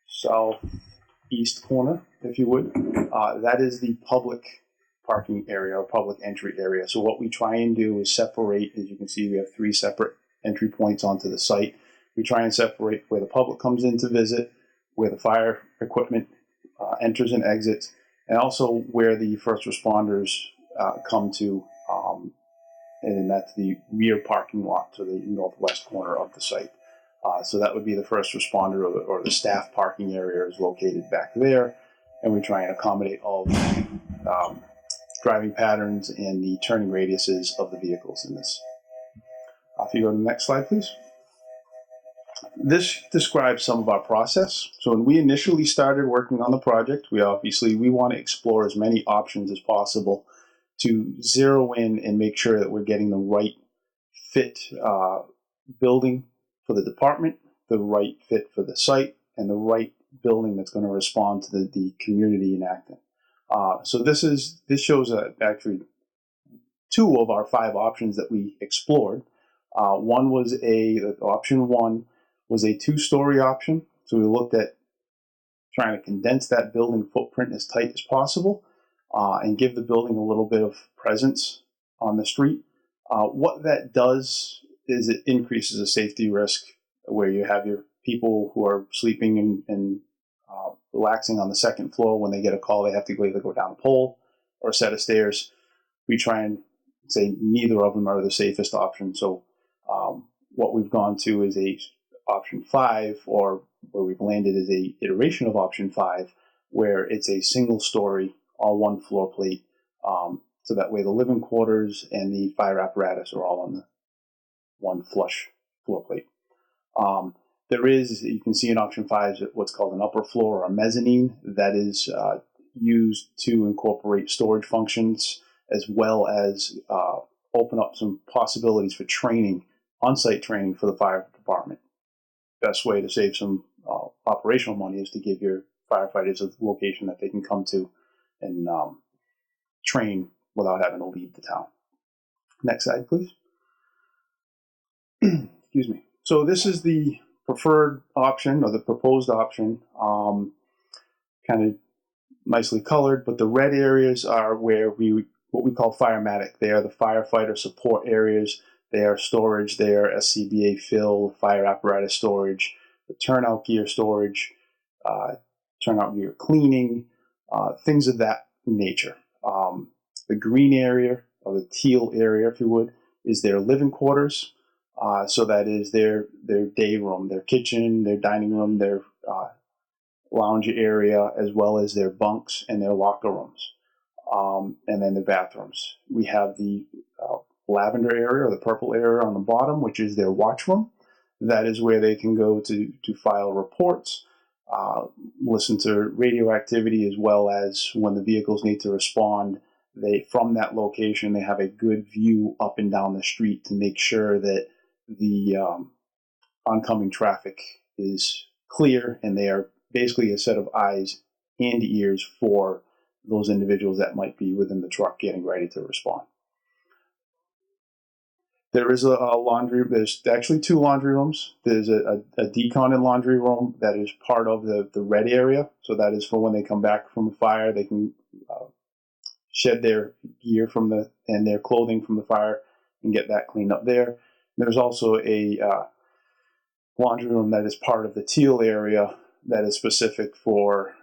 Speaker 14: southeast corner, if you would, that is the public parking area or public entry area. So what we try and do is separate, as you can see, we have 3 separate entry points onto the site. We try and separate where the public comes in to visit, where the fire equipment enters and exits, and also where the first responders come to, and that's the rear parking lot to the northwest corner of the site. So that would be the first responder or the staff parking area is located back there, and we try and accommodate all the driving patterns and the turning radiuses of the vehicles in this. If you go to the next slide, please. This describes some of our process. So when we initially started working on the project, we want to explore as many options as possible to zero in and make sure that we're getting the right fit building for the department, the right fit for the site, and the right building that's going to respond to the community in Acton. So this shows actually two of our 5 options that we explored. Option one was a 2-story option. So we looked at trying to condense that building footprint as tight as possible and give the building a little bit of presence on the street. What that does is it increases the safety risk where you have your people who are sleeping and relaxing on the second floor. When they get a call, they have to either go down a pole or a set of stairs. We try and say neither of them are the safest option. So what we've gone to is a option 5, or where we've landed is a iteration of option 5, where it's a single story, all one floor plate. So that way the living quarters and the fire apparatus are all on the one flush floor plate. There is, you can see in option 5, what's called an upper floor or a mezzanine that is used to incorporate storage functions, as well as open up some possibilities for training, on-site training for the fire department. Best way to save some operational money is to give your firefighters a location that they can come to and train without having to leave the town. Next slide, please. Excuse me. So this is the preferred option, or the proposed option, kind of nicely colored, but the red areas are where what we call firematic. They are the firefighter support areas. They are storage. They are SCBA fill, fire apparatus storage, the turnout gear storage, turnout gear cleaning, things of that nature. The green area, or the teal area, if you would, is their living quarters. So that is their day room, their kitchen, their dining room, their lounge area, as well as their bunks and their locker rooms, and then the bathrooms. We have the lavender area, or the purple area on the bottom, which is their watch room. That is where they can go to file reports, listen to radio activity, as well as when the vehicles need to respond. From that location, they have a good view up and down the street to make sure that the oncoming traffic is clear, and they are basically a set of eyes and ears for those individuals that might be within the truck getting ready to respond. There is a laundry. There's actually 2 laundry rooms. There's a deconted laundry room that is part of the red area. So that is for when they come back from a fire, they can shed their gear and their clothing from the fire and get that cleaned up there. There's also a laundry room that is part of the teal area that is specific for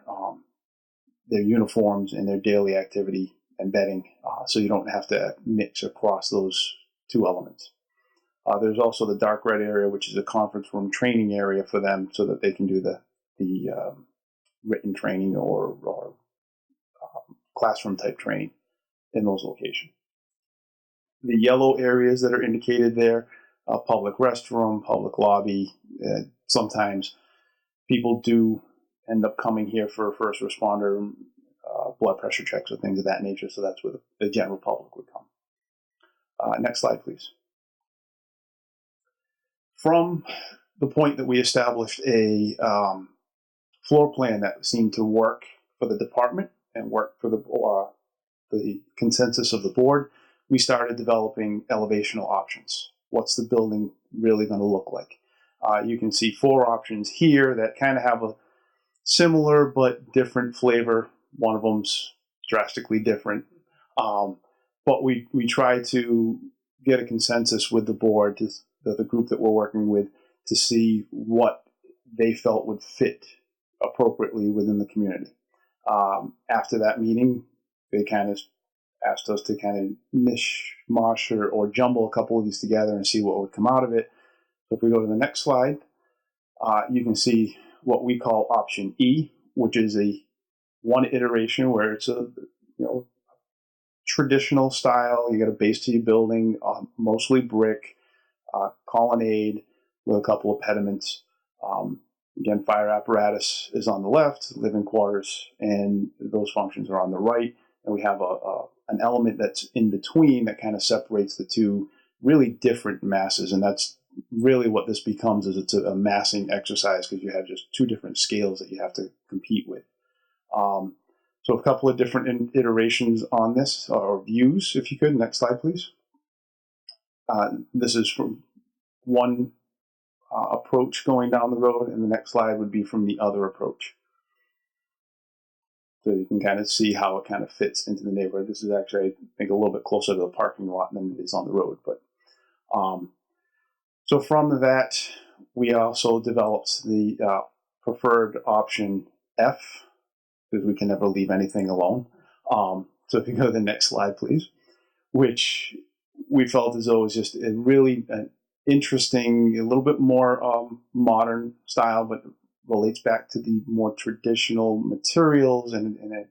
Speaker 14: their uniforms and their daily activity and bedding, so you don't have to mix across those 2 elements. There's also the dark red area, which is a conference room training area for them, so that they can do the written training or classroom type training in those locations. The yellow areas that are indicated there, public restroom, public lobby. Sometimes people do end up coming here for first responder blood pressure checks or things of that nature, so that's where the general public would come. Next slide, please. From the point that we established a floor plan that seemed to work for the department and work for the consensus of the board, we started developing elevational options. What's the building really going to look like? You can see 4 options here that kind of have a similar but different flavor. One of them's drastically different. But we try to get a consensus with the board, the group that we're working with, to see what they felt would fit appropriately within the community. After that meeting, they kind of asked us to kind of mishmash or jumble a couple of these together and see what would come out of it. So if we go to the next slide, you can see what we call option E, which is a one iteration where it's a traditional style. You got a base to your building, mostly brick, colonnade with a couple of pediments. Again, fire apparatus is on the left, living quarters, and those functions are on the right. And we have an element that's in between that kind of separates the 2 really different masses. And that's really what this becomes, is it's a massing exercise, because you have just 2 different scales that you have to compete with. So a couple of different iterations on this, or views, if you could. Next slide, please. This is from one approach going down the road, and the next slide would be from the other approach. So you can kind of see how it kind of fits into the neighborhood. This is actually, I think, a little bit closer to the parking lot than it is on the road. But so from that, we also developed the preferred option F, because we can never leave anything alone. So if you go to the next slide, please, which we felt as though was just a really interesting, a little bit more modern style, but relates back to the more traditional materials and a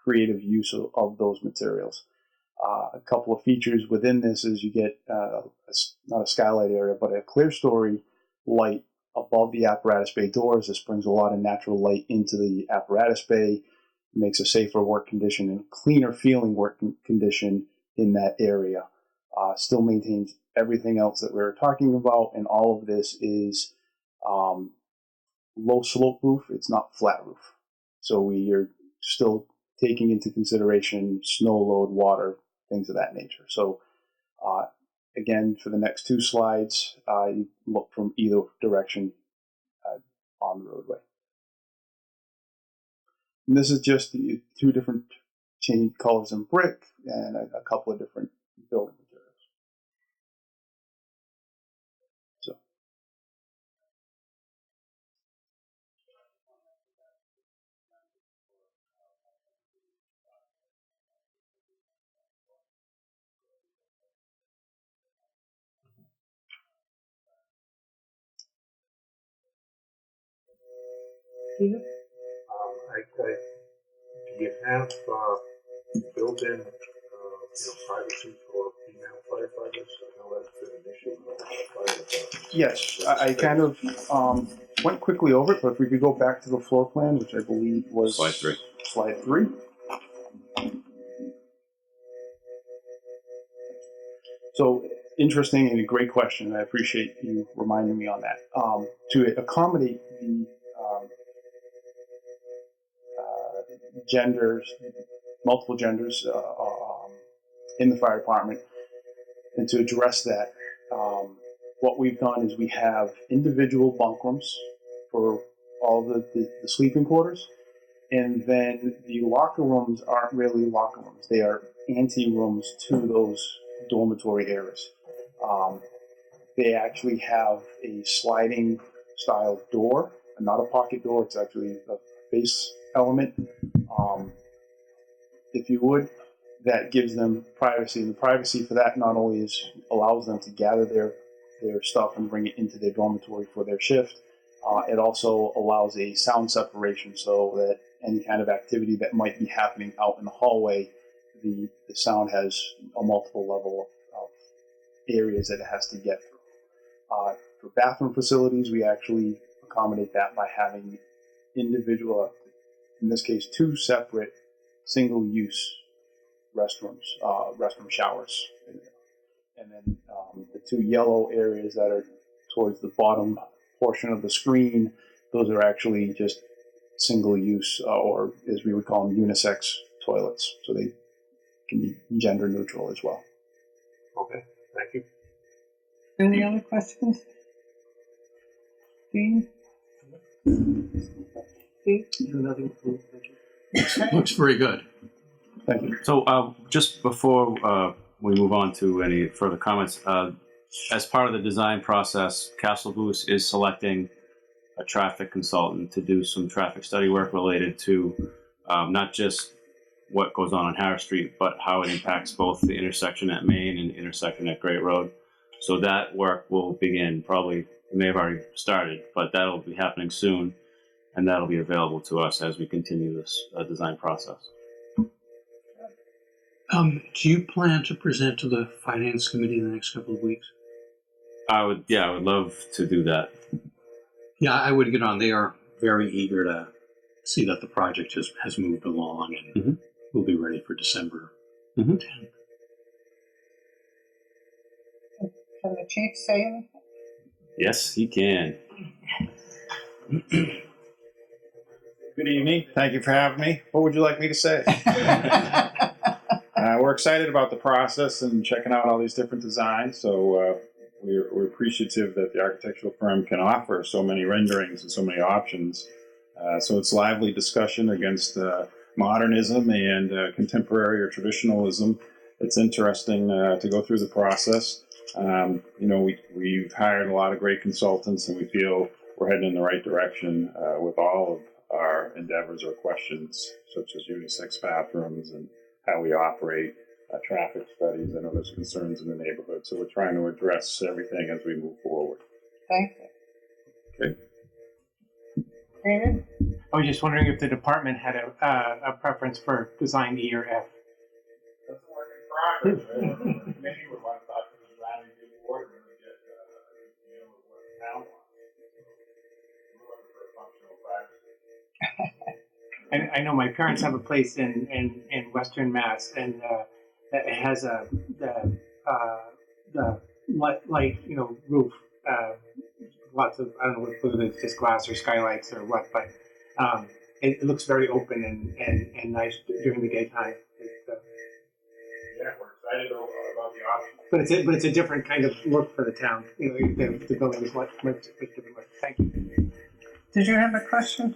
Speaker 14: creative use of those materials. A couple of features within this is you get not a skylight area, but a clear story light above the apparatus bay doors. This brings a lot of natural light into the apparatus bay, makes a safer work condition and cleaner feeling work condition in that area. Still maintains everything else that we were talking about, and all of this is low slope roof. It's not flat roof. So we are still taking into consideration snow load, water, things of that nature. So again, for the next two slides, you look from either direction on the roadway. And this is just the two different changed colors in brick and a couple of different building materials. So.
Speaker 12: Do you have built-in privacy for female firefighters? I know that's been an issue for fire departments.
Speaker 14: Yes, I kind of went quickly over it, but if we could go back to the floor plan, which I believe was
Speaker 9: Slide 3.
Speaker 14: Slide 3. So interesting and a great question. I appreciate you reminding me on that. To accommodate the genders, multiple genders in the fire department, and to address that, what we've done is we have individual bunk rooms for all the sleeping quarters, and then the locker rooms aren't really locker rooms. They are ante-rooms to those dormitory areas. They actually have a sliding style door, not a pocket door. It's actually a face element. If you would, that gives them privacy. And the privacy for that not only allows them to gather their stuff and bring it into their dormitory for their shift, it also allows a sound separation so that any kind of activity that might be happening out in the hallway, the sound has a multiple level of areas that it has to get through. For bathroom facilities, we actually accommodate that by having individual, in this case, 2 separate single-use restrooms, restroom showers. And then the 2 yellow areas that are towards the bottom portion of the screen, those are actually just single-use, or as we would call them, unisex toilets. So they can be gender neutral as well.
Speaker 12: Okay, thank you.
Speaker 8: Any other questions? Dean? Steve?
Speaker 13: Nothing. Thank you.
Speaker 7: Looks very good.
Speaker 14: Thank you.
Speaker 9: So just before we move on to any further comments, as part of the design process, Castle Booth is selecting a traffic consultant to do some traffic study work related to not just what goes on Harris Street, but how it impacts both the intersection at Main and the intersection at Great Road. So that work will begin, probably, it may have already started, but that'll be happening soon, and that'll be available to us as we continue this design process.
Speaker 7: Do you plan to present to the Finance Committee in the next couple of weeks?
Speaker 9: I would love to do that.
Speaker 7: Yeah, I would get on. They are very eager to see that the project has moved along, and we'll be ready for December 10th.
Speaker 8: Can the chief say anything?
Speaker 9: Yes, he can.
Speaker 15: Good evening. Thank you for having me. What would you like me to say? We're excited about the process and checking out all these different designs. So we're appreciative that the architectural firm can offer so many renderings and so many options. So it's lively discussion against modernism and contemporary or traditionalism. It's interesting to go through the process. We've hired a lot of great consultants, and we feel we're heading in the right direction with all of our endeavors or questions, such as unisex bathrooms and how we operate, traffic studies. I know there's concerns in the neighborhood, so we're trying to address everything as we move forward.
Speaker 8: Thank you.
Speaker 15: Okay.
Speaker 8: David?
Speaker 13: I was just wondering if the department had a preference for design E or F.
Speaker 12: That's a work in progress. Maybe we want to talk to the design review board and really get what the town wants. We're looking for a functional practice.
Speaker 13: I know my parents have a place in Western Mass, and it has the light roof. Lots of, I don't know whether it's just glass or skylights or what, but it looks very open and nice during the daytime.
Speaker 12: Yeah, we're excited about the options.
Speaker 13: But it's a different kind of look for the town. The building is much different look. Thank you.
Speaker 8: Did you have a question?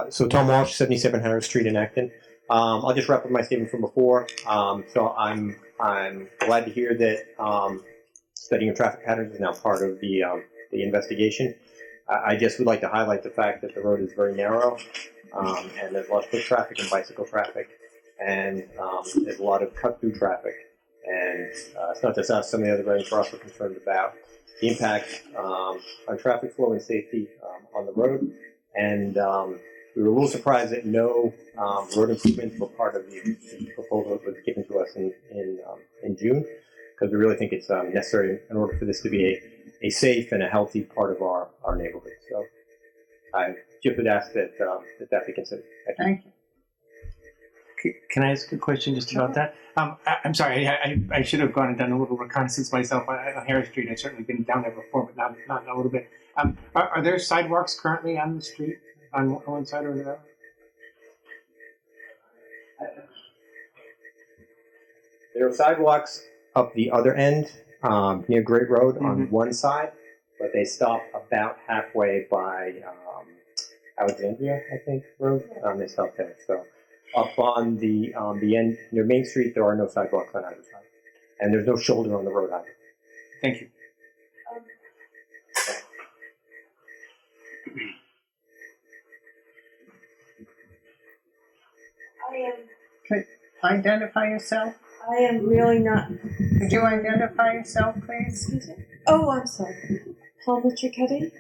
Speaker 5: So Tom Walsh, 77 Harris Street in Acton. I'll just wrap up my statement from before. So I'm glad to hear that studying of traffic patterns is now part of the investigation. I just would like to highlight the fact that the road is very narrow, and there's a lot of foot traffic and bicycle traffic, and there's a lot of cut-through traffic. And it's not just us; some of the other residents are also concerned about the impact on traffic flow and safety on the road. And we were a little surprised that no road improvements were part of the proposal that was given to us in June, because we really think it's necessary in order for this to be a safe and a healthy part of our neighborhood. So I just would ask that that be considered.
Speaker 8: Thank you.
Speaker 13: Can I ask a question just about that? I'm sorry, I should have gone and done a little reconnaissance myself on Harris Street. I've certainly been down there before, but not a little bit. Are there sidewalks currently on the street on one side or the other?
Speaker 5: There are sidewalks up the other end near Great Road on one side, but they stop about halfway by Alexandria, I think, Road. They stop there. So up on the end near Main Street, there are no sidewalks on either side, and there's no shoulder on the road either.
Speaker 13: Thank you.
Speaker 8: Okay. Identify yourself.
Speaker 1: I am really not.
Speaker 8: Could you identify yourself, please?
Speaker 1: Excuse me? Oh, I'm sorry. Paula Cicchetti,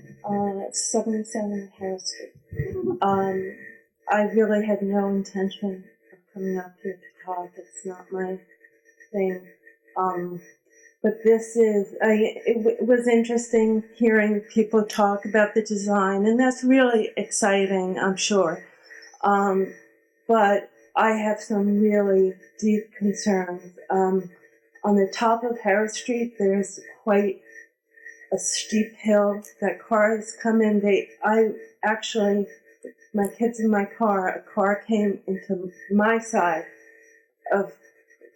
Speaker 1: 77 Harris Street. I really had no intention of coming up here to talk. It's not my thing. But this is, it was interesting hearing people talk about the design, and that's really exciting, I'm sure. But I have some really deep concerns. On the top of Harris Street, there's quite a steep hill that cars come in. My kids in my car, a car came into my side of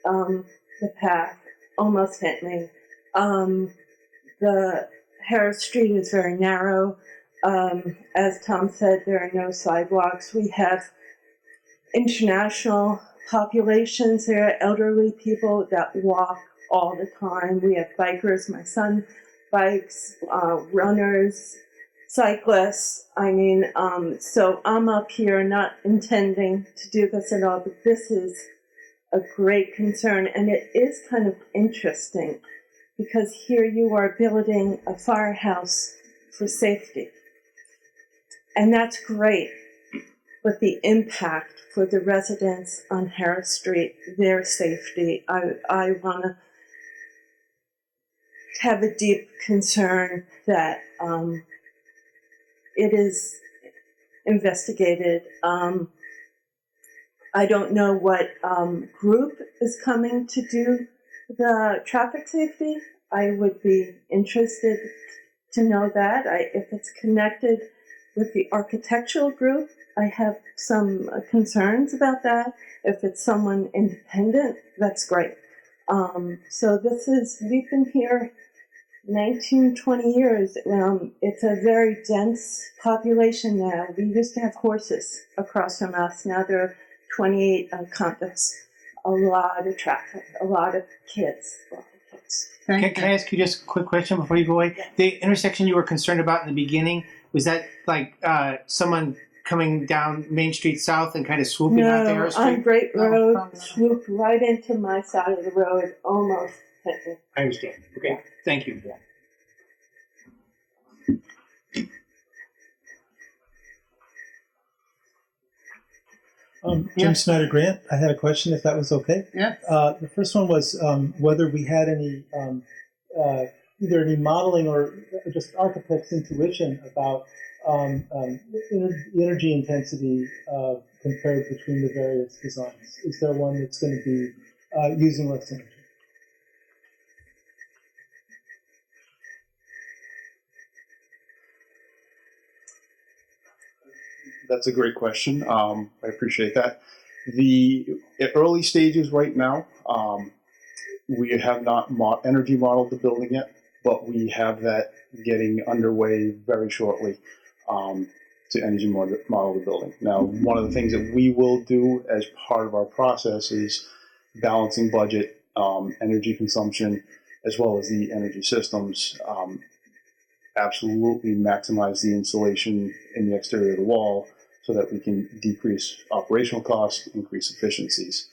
Speaker 1: the path, almost hit me. The Harris Street is very narrow. As Tom said, there are no sidewalks. We have international populations. There are elderly people that walk all the time. We have bikers. My son bikes, runners, cyclists. So I'm up here not intending to do this at all, but this is a great concern. And it is kind of interesting because here you are building a firehouse for safety. And that's great. But the impact for the residents on Harris Street, their safety, I want to have a deep concern that it is investigated. I don't know what group is coming to do the traffic safety. I would be interested to know that. If it's connected with the architectural group, I have some concerns about that. If it's someone independent, that's great. So we've been here 19, 20 years. It's a very dense population now. We used to have horses across from us. Now there are 28 condos. A lot of traffic, a lot of kids.
Speaker 13: Can I ask you just a quick question before you go away?
Speaker 1: Yeah.
Speaker 13: The intersection you were concerned about in the beginning, was that like someone coming down Main Street South and kind of swooping out the Harris Street?
Speaker 1: On Great Road, swooped right into my side of the road, almost hit me.
Speaker 13: I understand. Okay, thank you.
Speaker 2: Jim Snyder Grant, I had a question if that was okay.
Speaker 8: Yeah.
Speaker 2: The first one was whether we had any, either any modeling or just architect's intuition about energy intensity compared between the various designs. Is there one that's going to be using less energy?
Speaker 14: That's a great question. I appreciate that. The early stages right now, we have not energy modeled the building yet, but we have that getting underway very shortly to energy model the building. Now, one of the things that we will do as part of our process is balancing budget, energy consumption, as well as the energy systems. Absolutely maximize the insulation in the exterior of the wall so that we can decrease operational costs, increase efficiencies.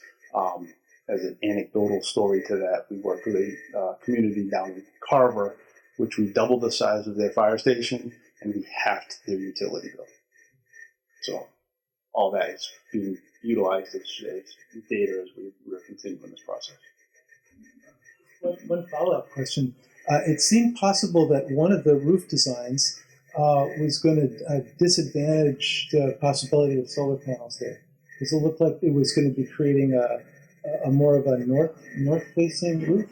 Speaker 14: As an anecdotal story to that, we worked with a community down in Carver, which we doubled the size of their fire station, and we halved their utility bill. So all that is being utilized as data as we're continuing this process.
Speaker 2: One follow-up question. It seemed possible that one of the roof designs was going to disadvantage the possibility of solar panels there, because it looked like it was going to be creating a more of a north-facing roof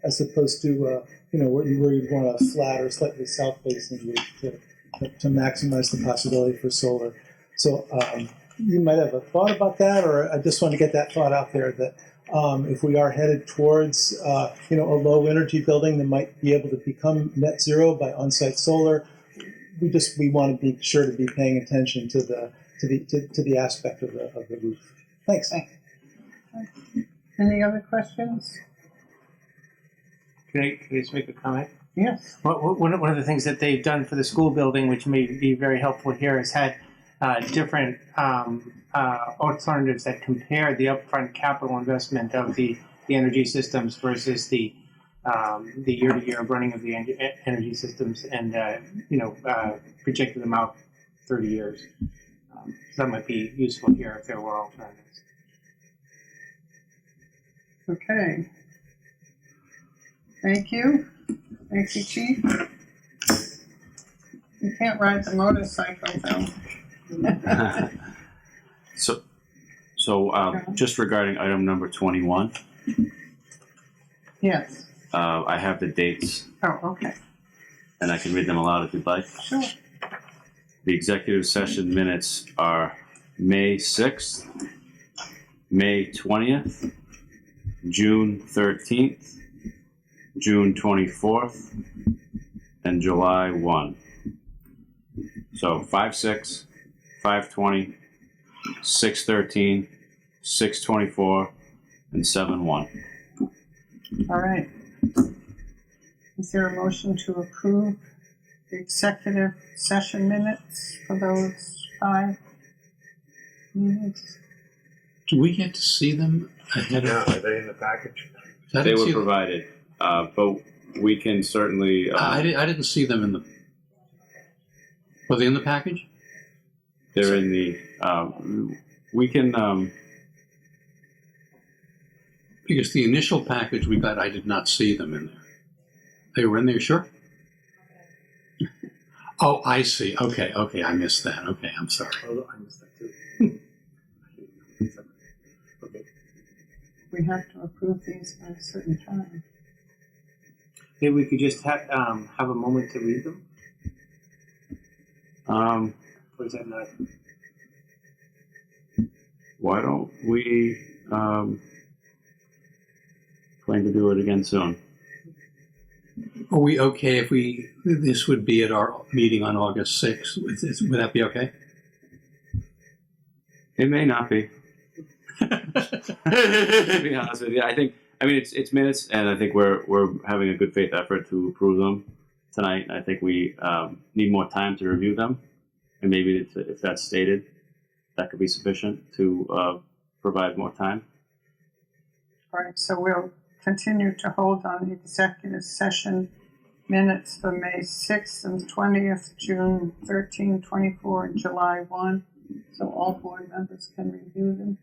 Speaker 2: as opposed to where you'd want a flat or slightly south-facing roof to maximize the possibility for solar. So you might have a thought about that, or I just want to get that thought out there that if we are headed towards a low energy building that might be able to become net zero by on-site solar, we want to be sure to be paying attention to the aspect of the roof. Thanks.
Speaker 8: Any other questions?
Speaker 13: Can I just make a comment?
Speaker 8: Yes.
Speaker 13: One of the things that they've done for the school building, which may be very helpful here, is had different alternatives that compare the upfront capital investment of the energy systems versus the year-to-year running of the energy systems, and projected them out 30 years. So that might be useful here if there were alternatives.
Speaker 8: Okay. Thank you. Thank you, Chief. You can't ride the motorcycle, though.
Speaker 9: So just regarding item number 21.
Speaker 8: Yes.
Speaker 9: I have the dates.
Speaker 8: Oh, okay.
Speaker 9: And I can read them aloud if you'd like.
Speaker 8: Sure.
Speaker 9: The executive session minutes are May 6th, May 20th, June 13th, June 24th, and July 1. So 5/6, 5/20, 6/13, 6/24, and 7/1.
Speaker 8: All right. Is there a motion to approve the executive session minutes for those 5 meetings?
Speaker 7: Do we get to see them ahead
Speaker 12: Yeah,
Speaker 7: of?
Speaker 12: are they in the package?
Speaker 9: They were provided, but we can certainly.
Speaker 7: I didn't see them in the. Were they in the package?
Speaker 9: They're in the. We can.
Speaker 7: Because the initial package we got, I did not see them in there. They were in there, sure? Oh, I see. Okay, I missed that. Okay, I'm sorry.
Speaker 5: Oh, I missed that too.
Speaker 8: we have to approve these by a certain time.
Speaker 13: Maybe we could just have a moment to read them. Or is that not?
Speaker 9: Why don't we plan to do it again soon?
Speaker 7: Are we okay if this would be at our meeting on August 6th? Would that be okay?
Speaker 9: It may not be. To be honest with you, I mean it's minutes, and I think we're having a good faith effort to approve them tonight. I think we need more time to review them, and maybe if that's stated, that could be sufficient to provide more time.
Speaker 8: All right, so we'll continue to hold on the executive session minutes for May 6th and 20th, June 13, 24, and July 1, so all board members can review them.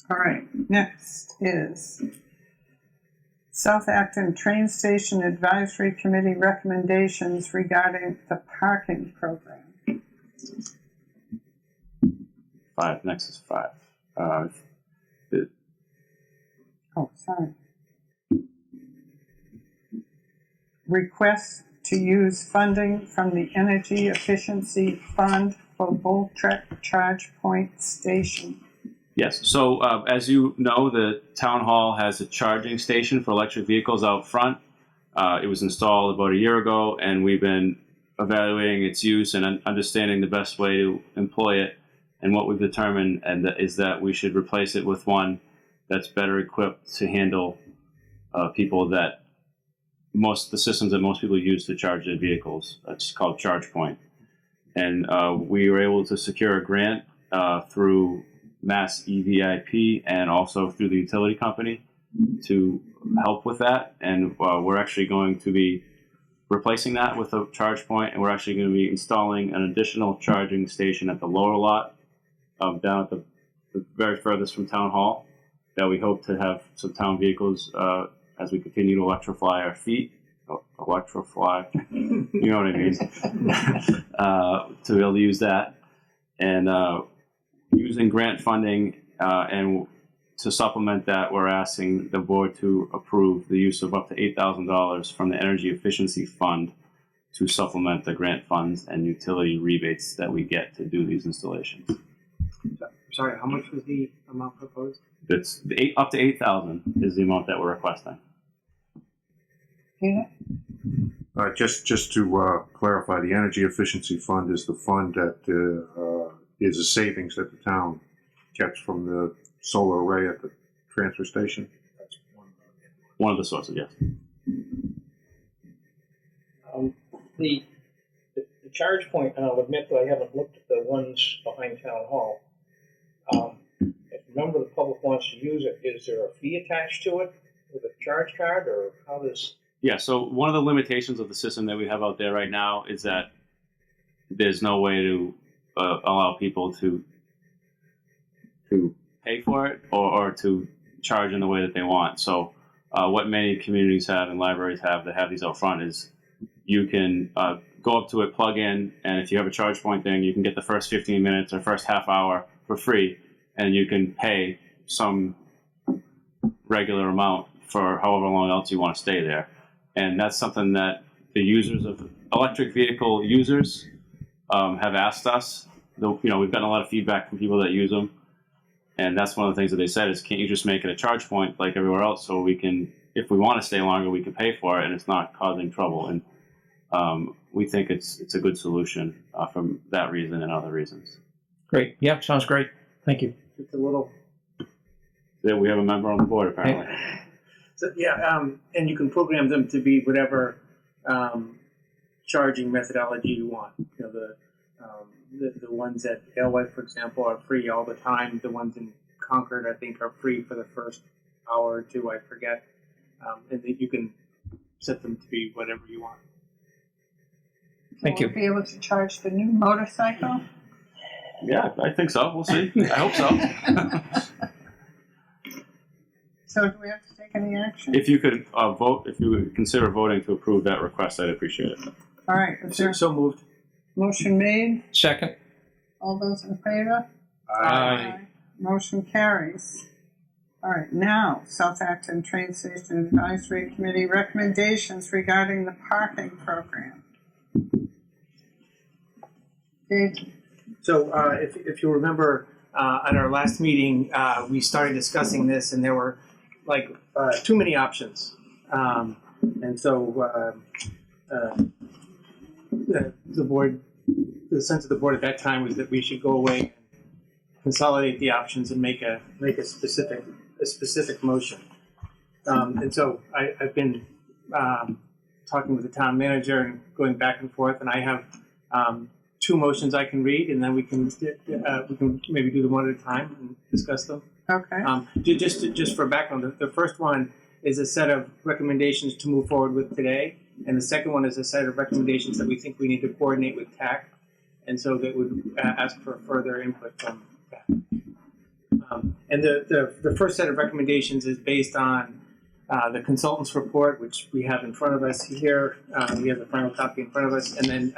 Speaker 8: All right, next is South Acton Train Station Advisory Committee recommendations regarding the parking program.
Speaker 9: 5. Next is 5.
Speaker 8: Oh, sorry. Request to use funding from the Energy Efficiency Fund for Bull Trek Charge Point Station.
Speaker 9: Yes. So as you know, the town hall has a charging station for electric vehicles out front. It was installed about a year ago, and we've been evaluating its use and understanding the best way to employ it. And what we've determined is that we should replace it with one that's better equipped to handle people that the systems that most people use to charge their vehicles. It's called ChargePoint. And we were able to secure a grant through Mass EVIP and also through the utility company to help with that. And we're actually going to be replacing that with a ChargePoint, and we're actually going to be installing an additional charging station at the lower lot down at the very furthest from Town Hall, that we hope to have some town vehicles as we continue to electrify our fleet. Electrify, you know what I mean? To be able to use that. And using grant funding and to supplement that, we're asking the board to approve the use of up to $8,000 from the Energy Efficiency Fund to supplement the grant funds and utility rebates that we get to do these installations.
Speaker 13: Sorry, how much was the amount proposed?
Speaker 9: It's up to $8,000 is the amount that we're requesting.
Speaker 8: Yeah.
Speaker 12: Just to clarify, the Energy Efficiency Fund is the fund that is a savings that the town gets from the solar array at the transfer station. That's
Speaker 9: one of the sources, yes.
Speaker 10: The charge point, and I'll admit that I haven't looked at the ones behind Town Hall. If a member of the public wants to use it, is there a fee attached to it with a charge card, or how does?
Speaker 9: Yeah, so one of the limitations of the system that we have out there right now is that there's no way to allow people to pay for it or to charge in the way that they want. So what many communities have and libraries have that have these out front is you can go up to it, plug in, and if you have a charge point thing, you can get the first 15 minutes or first half hour for free, and you can pay some regular amount for however long else you want to stay there. And that's something that the users of electric vehicle users have asked us. We've gotten a lot of feedback from people that use them. And that's one of the things that they said is, can't you just make it a charge point like everywhere else so we can, if we want to stay longer, we can pay for it and it's not causing trouble. And we think it's a good solution from that reason and other reasons.
Speaker 10: Great. Yep, sounds great. Thank you.
Speaker 13: Just a little.
Speaker 9: Yeah, we have a member on the board apparently.
Speaker 13: So and you can program them to be whatever charging methodology you want. The ones at Alewife, for example, are free all the time. The ones in Concord, I think, are free for the first hour or two. I forget, and then you can set them to be whatever you want.
Speaker 10: Thank you.
Speaker 8: Will we be able to charge the new motorcycle?
Speaker 9: Yeah, I think so. We'll see. I hope so.
Speaker 8: So do we have to take any action?
Speaker 9: If you could vote, if you would consider voting to approve that request, I'd appreciate it.
Speaker 8: All right.
Speaker 13: So moved.
Speaker 8: Motion made.
Speaker 13: Second.
Speaker 8: All those in favor?
Speaker 13: Aye.
Speaker 8: Motion carries. All right, now, South Acton Train Station Advisory Committee recommendations regarding the parking program. Dave?
Speaker 13: So if you remember, at our last meeting, we started discussing this, and there were like too many options. And so the board, the sense of the board at that time was that we should go away and consolidate the options and make a specific motion. And so I've been talking with the town manager and going back and forth, and I have two motions I can read, and then we can maybe do them one at a time and discuss them.
Speaker 8: Okay.
Speaker 13: Just for background, the first one is a set of recommendations to move forward with today, and the second one is a set of recommendations that we think we need to coordinate with TAC, and so that would ask for further input from TAC. And the first set of recommendations is based on the consultant's report, which we have in front of us here. We have the final copy in front of us, and then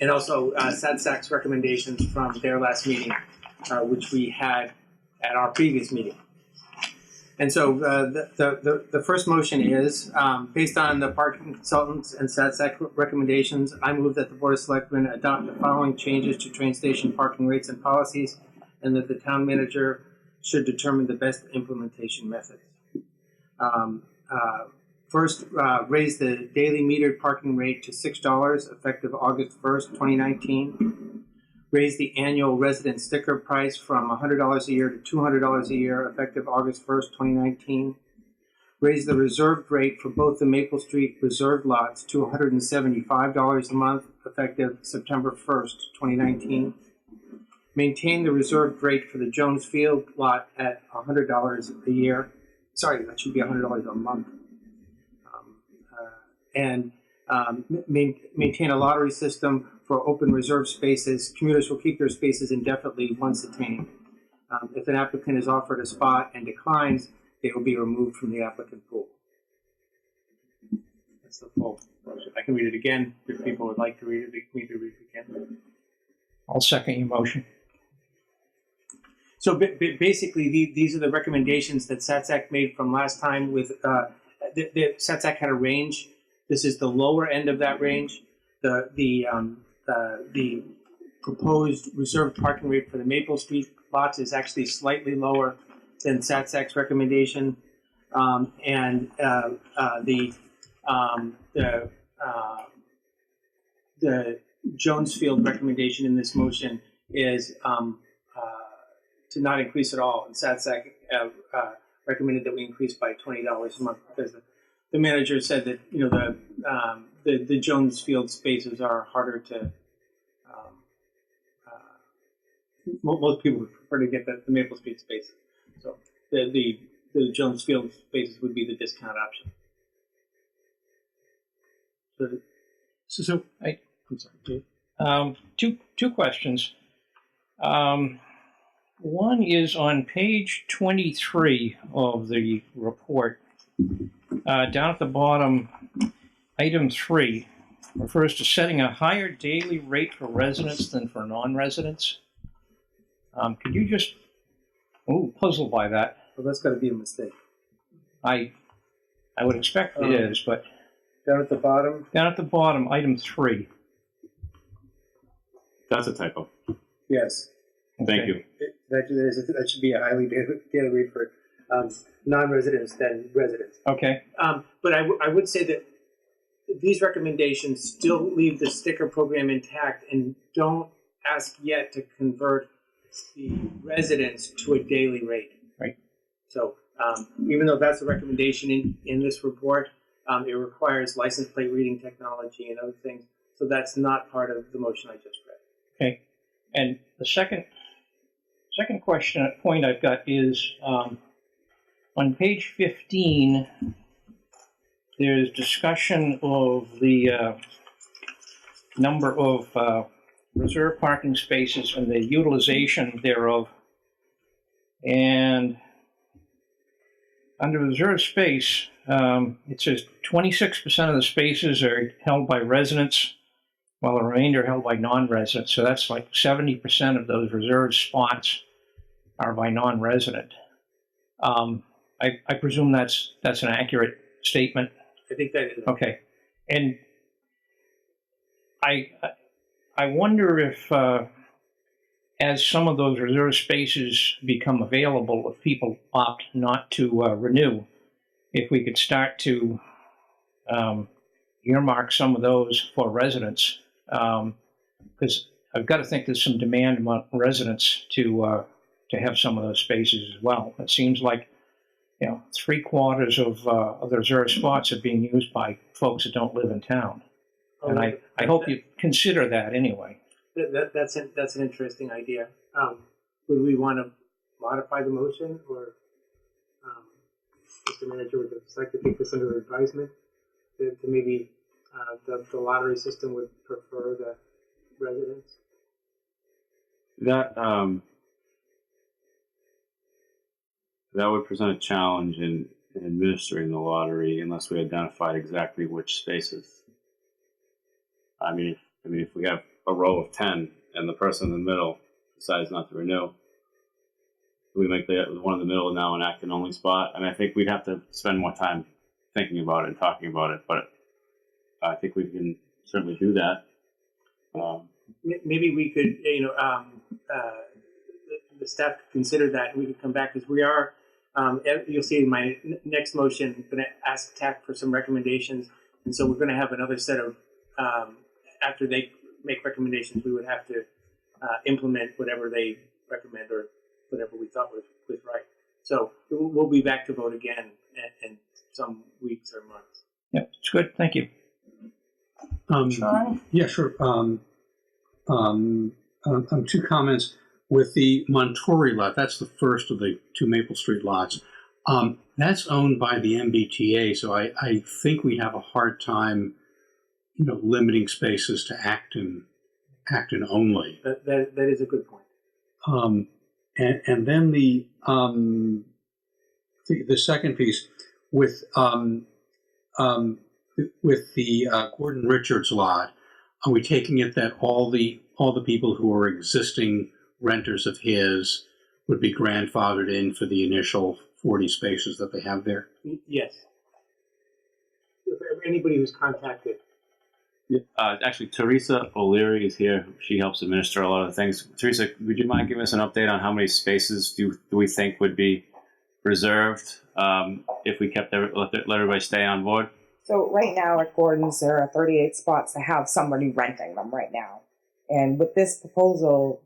Speaker 13: and also SATSAC's recommendations from their last meeting, which we had at our previous meeting. And so the first motion is, based on the parking consultants and SATSAC recommendations, I move that the Board of Selectmen adopt the following changes to train station parking rates and policies, and that the town manager should determine the best implementation methods. First, raise the daily metered parking rate to $6 effective August 1st, 2019. Raise the annual resident sticker price from $100 a year to $200 a year effective August 1st, 2019. Raise the reserved rate for both the Maple Street reserved lots to $175 a month effective September 1st, 2019. Maintain the reserved rate for the Jones Field lot at $100 a year. Sorry, that should be $100 a month. And maintain a lottery system for open reserve spaces. Commuters will keep their spaces indefinitely once attained. If an applicant is offered a spot and declines, they will be removed from the applicant pool. That's the full motion. I can read it again if people would like to read it. We can read it again.
Speaker 7: I'll second your motion.
Speaker 13: So basically, these are the recommendations that SATSAC made from last time. With the SATSAC had a range. This is the lower end of that range. The proposed reserved parking rate for the Maple Street lots is actually slightly lower than SATSAC's recommendation, and the Jonesfield recommendation in this motion is to not increase at all. And SATSAC recommended that we increase by $20 a month because the manager said that the Jonesfield spaces are harder to. Most people would prefer to get the Maple Street spaces, so the Jonesfield spaces would be the discount option. I'm sorry.
Speaker 7: Two questions. One is on page 23 of the report. Down at the bottom, item 3 refers to setting a higher daily rate for residents than for non-residents. Could you just, puzzled by that.
Speaker 13: Well, that's got to be a mistake.
Speaker 7: I would expect it is, but
Speaker 13: down at the bottom.
Speaker 7: Down at the bottom, item 3.
Speaker 9: That's a typo.
Speaker 13: Yes.
Speaker 9: Thank you.
Speaker 13: That should be a highly daily rate for non-residents than residents.
Speaker 7: Okay.
Speaker 13: But I would say that these recommendations still leave the sticker program intact and don't ask yet to convert the residents to a daily rate.
Speaker 7: Right.
Speaker 13: So even though that's a recommendation in this report, it requires license plate reading technology and other things. So that's not part of the motion I just read.
Speaker 7: Okay. And the second point I've got is on page 15, there's discussion of the number of reserve parking spaces and the utilization thereof. And under reserve space, it says 26% of the spaces are held by residents,
Speaker 16: while the remainder held by non-residents. So that's like 70% of those reserved spots are by non-resident. I presume that's an accurate statement.
Speaker 13: I think that is.
Speaker 16: Okay, and I wonder if as some of those reserved spaces become available, if people opt not to renew, if we could start to earmark some of those for residents, because I've got to think there's some demand among residents to have some of those spaces as well. It seems like 3/4 of the reserved spots are being used by folks that don't live in town, and I hope you consider that anyway.
Speaker 13: That's an interesting idea. Would we want to modify the motion, or Mr. Manager would like to take this under advisement to maybe the lottery system would prefer the residents?
Speaker 9: That would present a challenge in administering the lottery unless we identified exactly which spaces. I mean, if we have a row of 10 and the person in the middle decides not to renew, we make the one in the middle now an Acton only spot. And I think we'd have to spend more time thinking about it and talking about it, but I think we can certainly do that.
Speaker 13: Maybe we could, the staff could consider that, and we could come back, because we are, you'll see in my next motion, I'm going to ask TAC for some recommendations, and so we're going to have another set of, after they make recommendations, we would have to implement whatever they recommend or whatever we thought was right. So we'll be back to vote again in some weeks or months.
Speaker 16: Yeah, it's good. Thank you.
Speaker 7: Yeah, sure. Two comments. With the Montori lot, that's the first of the two Maple Street lots. That's owned by the MBTA, so I think we have a hard time, limiting spaces to Acton only.
Speaker 13: That is a good point.
Speaker 7: And then the second piece with the Gordon Richards lot, are we taking it that all the people who are existing renters of his would be grandfathered in for the initial 40 spaces that they have there?
Speaker 13: Yes. For anybody who's contacted.
Speaker 9: Actually, Teresa O'Leary is here. She helps administer a lot of the things. Teresa, would you mind giving us an update on how many spaces do we think would be reserved if we kept let everybody stay on board?
Speaker 17: So right now at Gordon's, there are 38 spots to have somebody renting them right now. And with this proposal,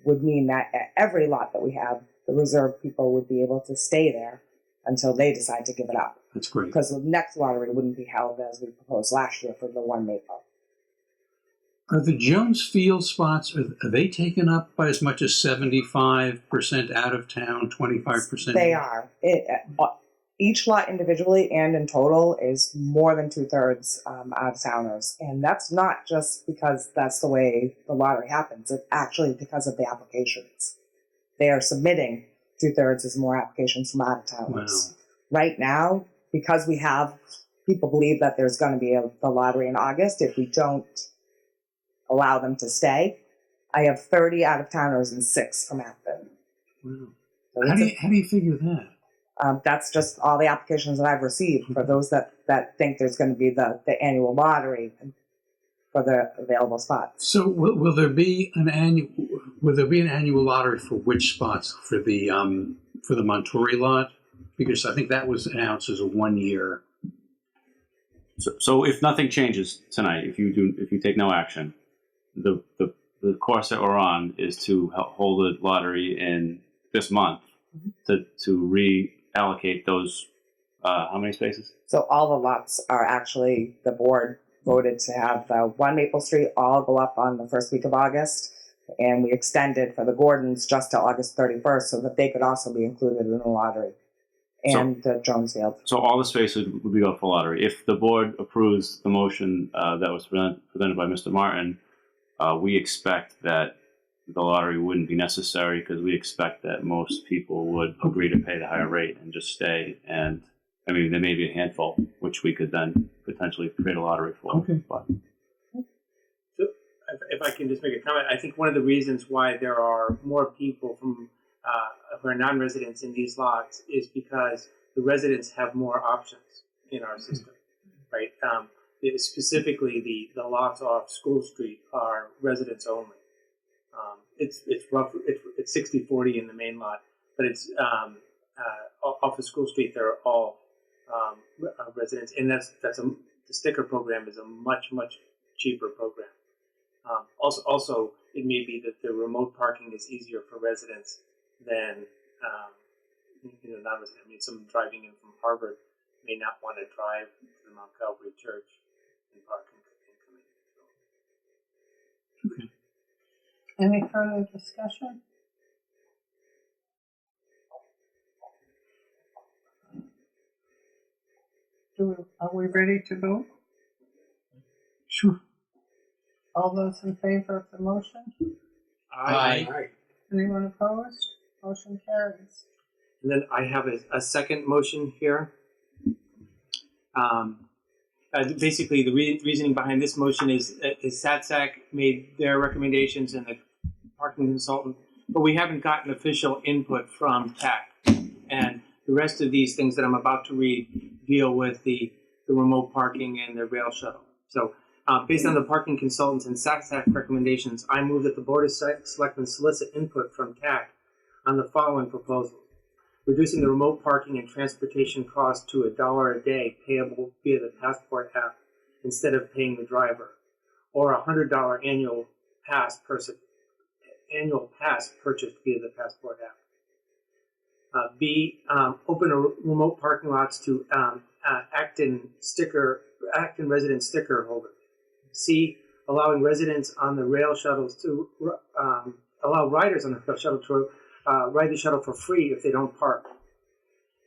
Speaker 17: would mean that at every lot that we have, the reserved people would be able to stay there until they decide to give it up.
Speaker 7: That's great.
Speaker 17: Because the next lottery wouldn't be held as we proposed last year for the one Maple.
Speaker 7: Are the Jones Field spots, are they taken up by as much as 75% out of town, 25%?
Speaker 17: They are. Each lot individually and in total is more than 2/3 out of towners. And that's not just because that's the way the lottery happens. It's actually because of the applications. They are submitting 2/3 as more applications from out of towners. Wow. Right now, because we have people believe that there's going to be the lottery in August, if we don't allow them to stay, I have 30 out of towners and 6 from Acton.
Speaker 7: Wow. So how do you figure that?
Speaker 17: That's just all the applications that I've received for those that think there's going to be the annual lottery for the available spots.
Speaker 7: So will there be an annual lottery for which spots? For the Montori lot? Because I think that was announced as a 1 year.
Speaker 9: So if nothing changes tonight, if you take no action, the course that we're on is to hold a lottery in this month to reallocate those, how many spaces?
Speaker 17: So all the lots are actually, the board voted to have the one Maple Street all go up on the first week of August. And we extended for the Gordons just to August 31st so that they could also be included in the lottery. And the Jones Field.
Speaker 9: So all the spaces would be up for lottery. If the board approves the motion that was presented by Mr. Martin, we expect that the lottery wouldn't be necessary because we expect that most people would agree to pay the higher rate and just stay. And I mean, there may be a handful, which we could then potentially create a lottery for.
Speaker 7: Okay.
Speaker 9: But.
Speaker 13: if I can just make a comment, I think one of the reasons why there are more people from who are non-residents in these lots is because the residents have more options in our system, right? Specifically, the lots off School Street are residents only. It's rough. It's 60-40 in the main lot, but it's off of School Street. They're all residents, and the sticker program is a much cheaper program. Also, it may be that the remote parking is easier for residents than non-residents. I mean, someone driving in from Harvard may not want to drive to the Mount Calvary Church and park and come in.
Speaker 8: Okay. Any further discussion? Are we ready to vote?
Speaker 7: Sure.
Speaker 8: All those in favor of the motion?
Speaker 13: Aye.
Speaker 8: Anyone opposed? Motion carries.
Speaker 13: And then I have a second motion here. Basically, the reasoning behind this motion is SATSAC made their recommendations and the parking consultant, but we haven't gotten official input from TAC. And the rest of these things that I'm about to read deal with the remote parking and the rail shuttle. So based on the parking consultants and SATSAC recommendations, I move that the Board of Selectmen solicit input from TAC on the following proposals. Reducing the remote parking and transportation cost to $1 a day payable via the Passport app instead of paying the driver, or $100 annual pass purchased via the Passport app. B, open remote parking lots to Acton resident sticker holders. C, allowing residents on the rail shuttles to allow riders on the rail shuttle to ride the shuttle for free if they don't park.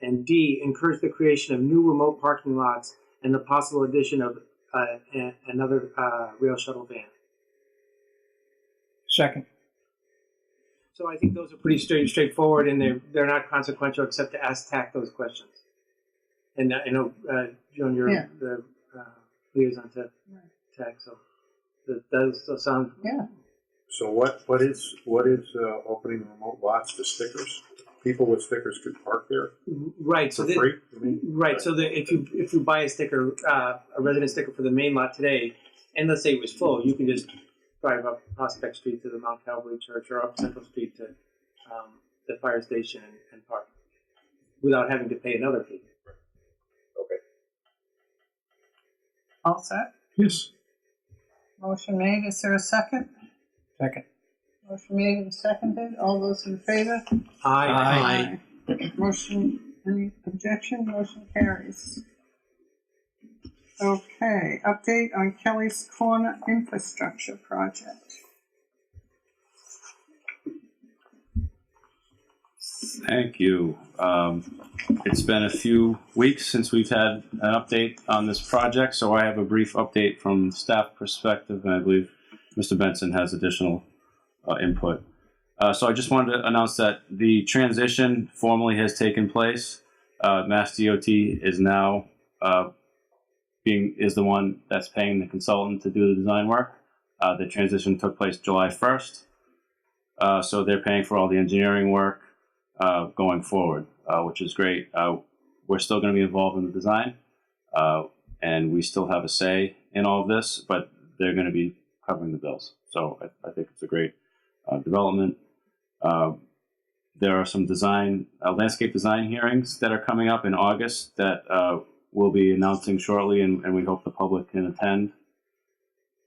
Speaker 13: And D, encourage the creation of new remote parking lots and the possible addition of another rail shuttle van.
Speaker 16: Second.
Speaker 13: So I think those are pretty straightforward, and they're not consequential except to ask TAC those questions. And I know, Joan, you're the liaison to TAC, so those sound.
Speaker 8: Yeah.
Speaker 12: So what is opening remote lots to stickers? People with stickers could park there,
Speaker 13: right?
Speaker 12: For free. You mean?
Speaker 13: Right. So if you buy a sticker, a resident sticker for the main lot today, and let's say it was full, you can just drive up Prospect Street to the Mount Calvary Church or up Central Street to the fire station and park without having to pay another fee.
Speaker 12: Okay.
Speaker 8: All set?
Speaker 7: Yes.
Speaker 8: Motion made. Is there a second?
Speaker 16: Second.
Speaker 8: Motion made and seconded. All those in favor?
Speaker 13: Aye.
Speaker 8: Motion, any objection? Motion carries. Okay, update on Kelly's Corner infrastructure project.
Speaker 15: Thank you. It's been a few weeks since we've had an update on this project, so I have a brief update from staff perspective, and I believe Mr. Benson has additional input. So I just wanted to announce that the transition formally has taken place. Mass DOT is now is the one that's paying the consultant to do the design work. The transition took place July 1st, so they're paying for all the engineering work going forward, which is great. We're still going to be involved in the design, and we still have a say in all of this, but they're going to be covering the bills. So I think it's a great development. There are some landscape design hearings that are coming up in August that we'll be announcing shortly, and we hope the public can attend.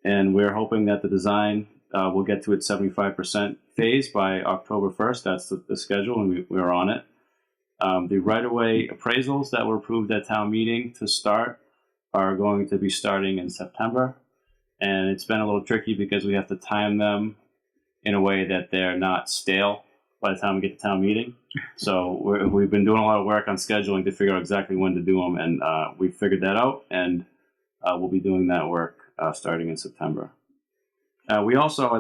Speaker 15: And we're hoping that the design will get to its 75% phase by October 1st. That's the schedule, and we're on it. The right-of-way appraisals that were approved at town meeting to start are going to be starting in September. And it's been a little tricky because we have to time them in a way that they're not stale by the time we get to town meeting. So we've been doing a lot of work on scheduling to figure out exactly when to do them, and we figured that out, and we'll be doing that work starting in September. I'd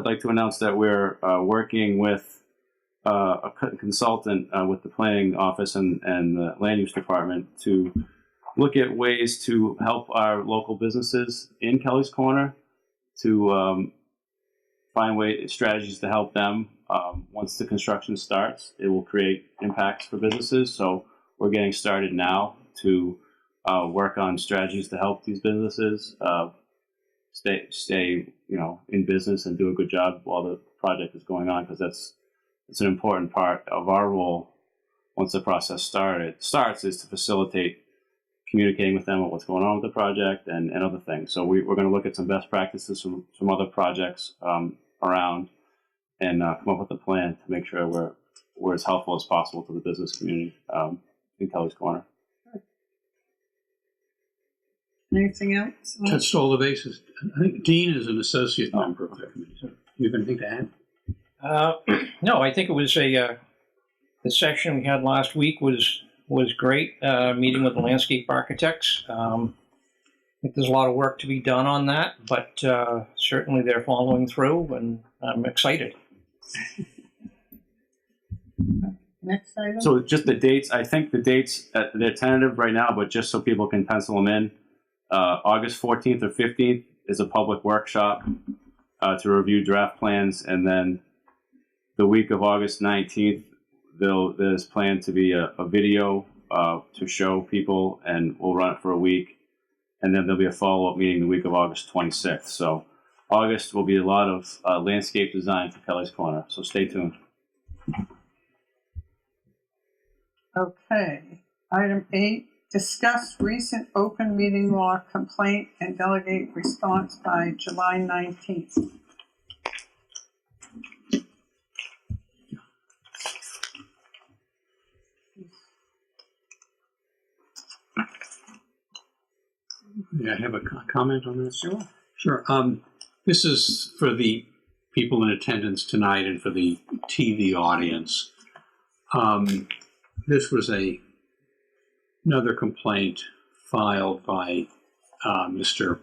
Speaker 15: like to announce that we're working with a consultant with the planning office and the land use department to look at ways to help our local businesses in Kelly's Corner to
Speaker 9: find strategies to help them. Once the construction starts, it will create impacts for businesses. So we're getting started now to work on strategies to help these businesses stay in business and do a good job while the project is going on, because it's an important part of our role. Once the process starts is to facilitate communicating with them about what's going on with the project and other things. So we're going to look at some best practices from some other projects around and come up with a plan to make sure we're as helpful as possible to the business community in Kelly's Corner.
Speaker 8: Anything else?
Speaker 7: Touched all the bases. I think Dean is an associate member of the committee. So you have anything to add?
Speaker 16: No, I think it was the session we had last week was great. Meeting with the landscape architects. I think there's a lot of work to be done on that, but certainly they're following through, and I'm excited.
Speaker 8: Next item.
Speaker 9: So just the dates. I think the dates they're tentative right now, but just so people can pencil them in. August 14th or 15th is a public workshop to review draft plans, and then the week of August 19th, there's planned to be a video to show people, and we'll run it for a week, and then there'll be a follow-up meeting the week of August 26th. So August will be a lot of landscape design for Kelly's Corner, so stay tuned.
Speaker 8: Okay. Item 8, discuss recent open meeting law complaint and delegate response by July 19th.
Speaker 7: May I have a comment on this? Sure. Sure. This is for the people in attendance tonight and for the TV audience. This was another complaint filed by Mr.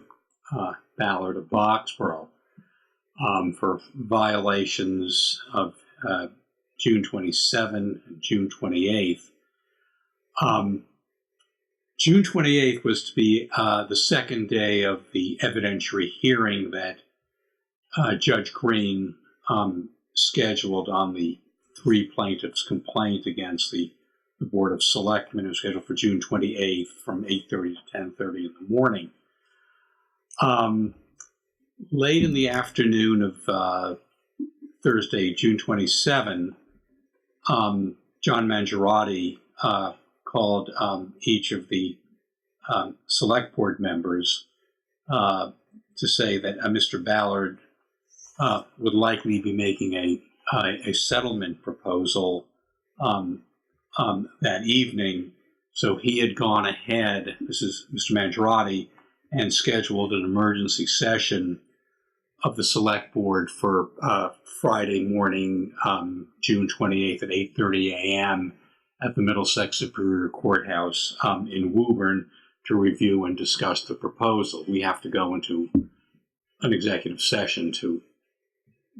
Speaker 7: Ballard of Boxborough for violations of June 27 and June 28th. June 28th was to be the second day of the evidentiary hearing that Judge Green scheduled on the 3 plaintiffs' complaint against the Board of Selectmen. It was scheduled for June 28th from 8:30 to 10:30 in the morning. Late in the afternoon of Thursday, June 27, John Mangiarotti called each of the select board members to say that Mr. Ballard would likely be making a settlement proposal that evening. So he had gone ahead, this is Mr. Mangiarotti, and scheduled an emergency session of the select board for Friday morning, June 28th at 8:30 a.m. at the Middlesex Superior Courthouse in Woburn to review and discuss the proposal. We have to go into an executive session to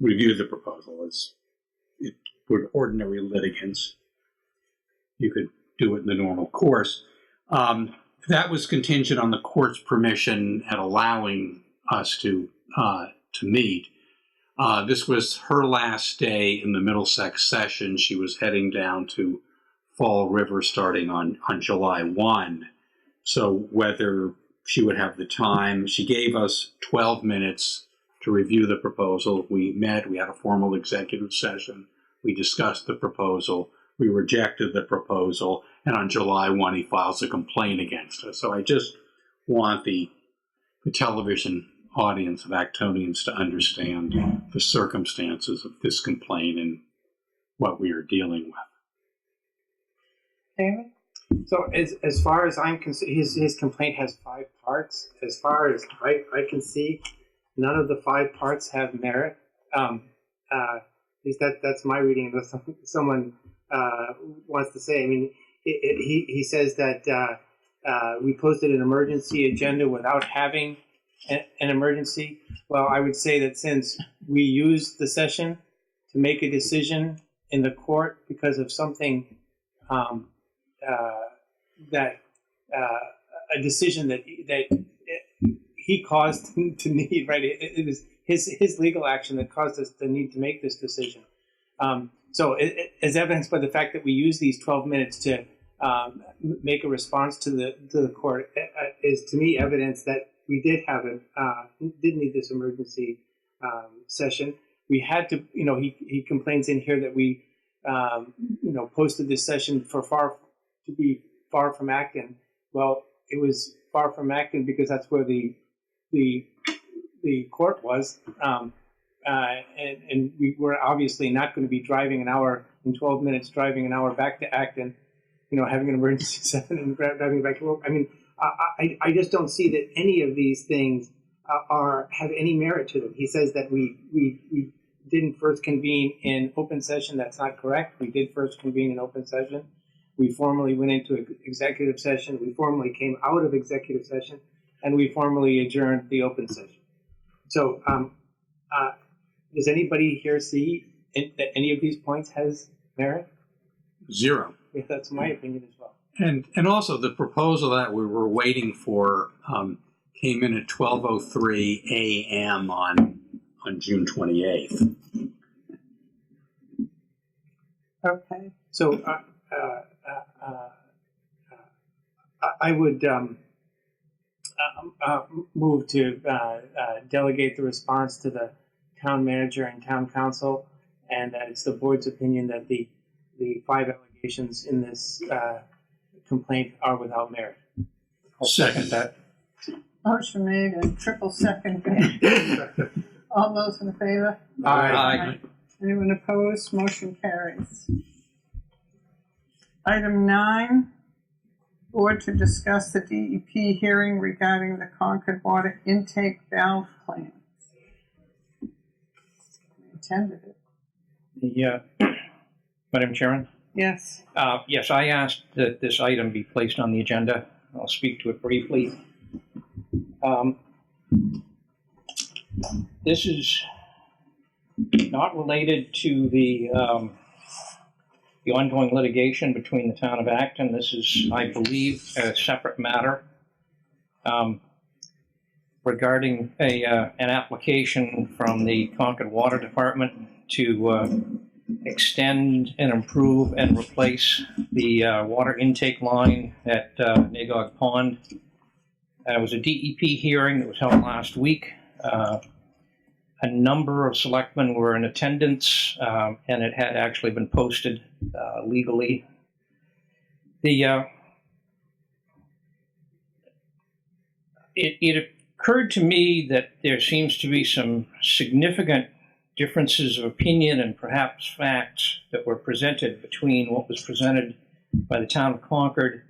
Speaker 7: review the proposal. For ordinary litigants, you could do it in the normal course. That was contingent on the court's permission and allowing us to meet. This was her last day in the Middlesex session. She was heading down to Fall River starting on July 1. So whether she would have the time, she gave us 12 minutes to review the proposal. We met, we had a formal executive session. We discussed the proposal. We rejected the proposal. And on July 1, he files a complaint against us. So I just want the television audience of Actonians to understand the circumstances of this complaint and what we are dealing with.
Speaker 8: David?
Speaker 13: So as far as I'm concerned, his complaint has 5 parts. As far as I can see, none of the 5 parts have merit. At least that's my reading. Unless someone wants to say. I mean, he says that we posted an emergency agenda without having an emergency. Well, I would say that since we used the session to make a decision in the court because of something a decision that he caused to need, right? It was his legal action that caused us the need to make this decision. So as evidenced by the fact that we use these 12 minutes to make a response to the court, is to me evidence that we did need this emergency session. We had to, he complains in here that we, posted this session to be far from Acton. Well, it was far from Acton because that's where the court was, and we were obviously not going to be driving an hour in 12 minutes, driving an hour back to Acton, having an emergency session and driving back to work. I mean, I just don't see that any of these things have any merit to them. He says that we didn't first convene in open session. That's not correct. We did first convene in open session. We formally went into executive session. We formally came out of executive session, and we formally adjourned the open session. So, does anybody here see that any of these points has merit?
Speaker 7: Zero.
Speaker 13: Yeah, that's my opinion as well.
Speaker 7: And also the proposal that we were waiting for came in at 12:03 a.m. on June 28th.
Speaker 8: Okay.
Speaker 13: So I would move to delegate the response to the town manager and town council, and that it's the board's opinion that the 5 allegations in this complaint are without merit.
Speaker 7: I'll second that.
Speaker 8: Motion made and triple second. All those in favor?
Speaker 7: Aye.
Speaker 8: Anyone opposed? Motion carries. Item 9, board to discuss the DEP hearing regarding the Concord water intake valve plans. We attended it.
Speaker 16: Yeah. Madam Chairman?
Speaker 8: Yes.
Speaker 16: Yes, I asked that this item be placed on the agenda. I'll speak to it briefly. This is not related to the ongoing litigation between the town of Acton. This is, I believe, a separate matter regarding an application from the Concord Water Department to extend and improve and replace the water intake line at Nagog Pond. It was a DEP hearing that was held last week. A number of selectmen were in attendance, and it had actually been posted legally. It occurred to me that there seems to be some significant differences of opinion and perhaps facts that were presented between what was presented by the town of Concord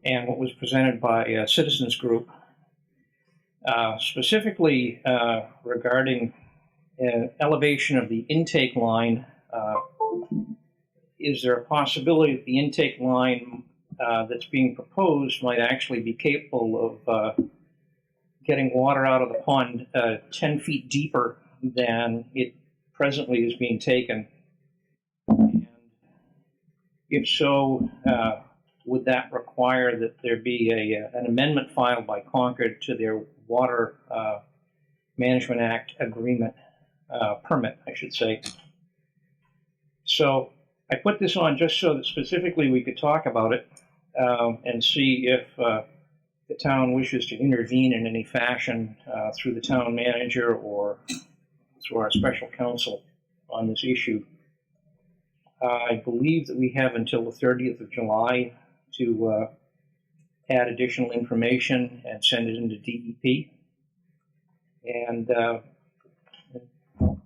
Speaker 16: and what was presented by a citizens group, specifically regarding elevation of the intake line. Is there a possibility that the intake line that's being proposed might actually be capable of getting water out of the pond 10 feet deeper than it presently is being taken? And if so, would that require that there be an amendment filed by Concord to their Water Management Act agreement, permit, I should say? So I put this on just so that specifically we could talk about it and see if the town wishes to intervene in any fashion through the town manager or through our special counsel on this issue. I believe that we have until the 30th of July to add additional information and send it into DEP. And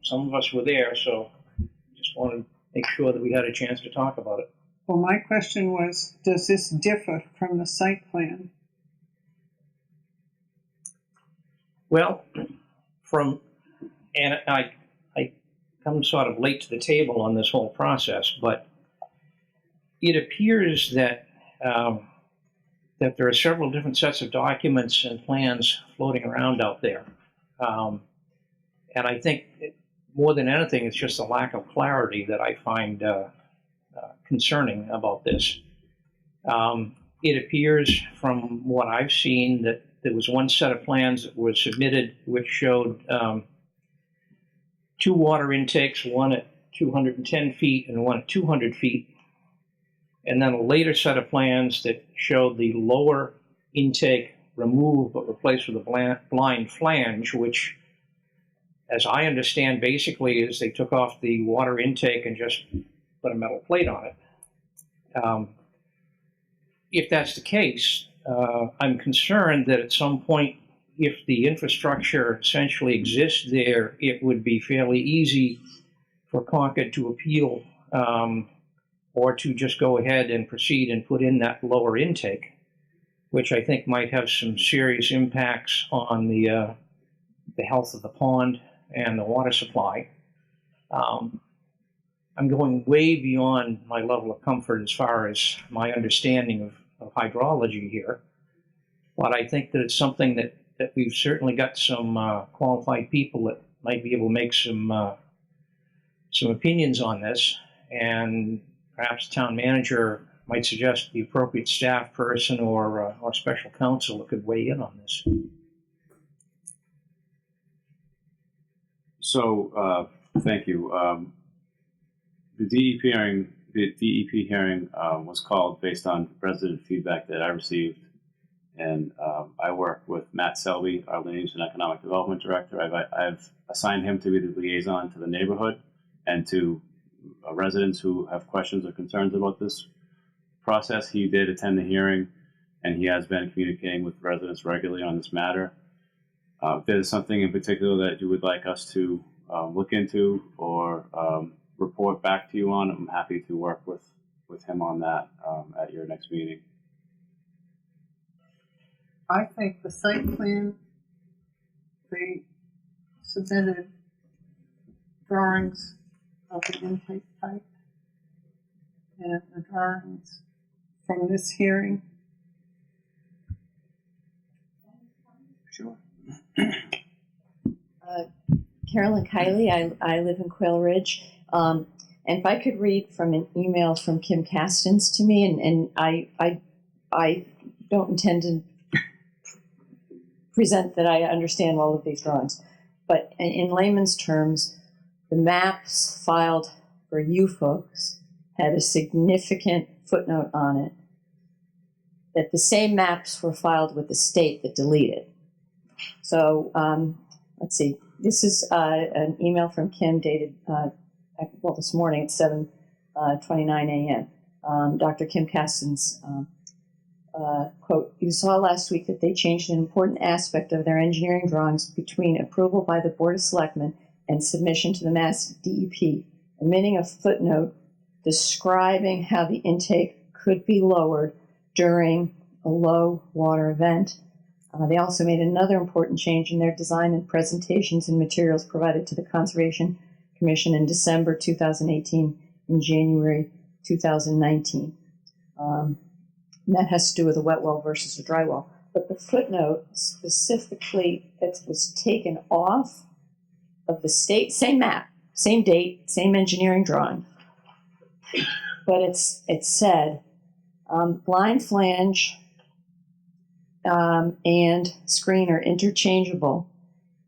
Speaker 16: some of us were there, so just wanted to make sure that we had a chance to talk about it.
Speaker 8: Well, my question was, does this differ from the site plan?
Speaker 16: Well, and I come sort of late to the table on this whole process, but it appears that that there are several different sets of documents and plans floating around out there. And I think more than anything, it's just a lack of clarity that I find concerning about this. It appears from what I've seen that there was one set of plans that was submitted which showed two water intakes, one at 210 feet and one at 200 feet. And then a later set of plans that showed the lower intake removed but replaced with a blind flange, which, as I understand, basically is they took off the water intake and just put a metal plate on it. If that's the case, I'm concerned that at some point, if the infrastructure essentially exists there, it would be fairly easy for Concord to appeal or to just go ahead and proceed and put in that lower intake, which I think might have some serious impacts on the health of the pond and the water supply. I'm going way beyond my level of comfort as far as my understanding of hydrology here, but I think that it's something that we've certainly got some qualified people that might be able to make some opinions on this, and perhaps the town manager might suggest the appropriate staff person or special counsel that could weigh in on this.
Speaker 9: So, thank you. The DEP hearing was called based on resident feedback that I received, and I work with Matt Selby, our Land Use and Economic Development Director. I've assigned him to be the liaison to the neighborhood and to residents who have questions or concerns about this process. He did attend the hearing, and he has been communicating with residents regularly on this matter. If there's something in particular that you would like us to look into or report back to you on, I'm happy to work with him on that at your next meeting.
Speaker 8: I think the site plan, they submitted drawings of the intake pipe and the drawings from this hearing. Sure.
Speaker 18: Carolyn Kiley, I live in Quail Ridge. And if I could read from an email from Kim Castens to me, and I don't intend to present that I understand all of these drawings, but in layman's terms, the maps filed for you folks had a significant footnote on it that the same maps were filed with the state that deleted. So let's see. This is an email from Kim dated this morning at 7:29 a.m. Dr. Kim Castens, quote, "You saw last week that they changed an important aspect of their engineering drawings between approval by the Board of Selectmen and submission to the Mass DEP, omitting a footnote describing how the intake could be lowered during a low water event. They also made another important change in their design and presentations and materials provided to the Conservation Commission in December 2018 and January 2019. And that has to do with a wet well versus a dry well. But the footnote specifically, it was taken off of the state, same map, same date, same engineering drawing. But it said blind flange and screen are interchangeable.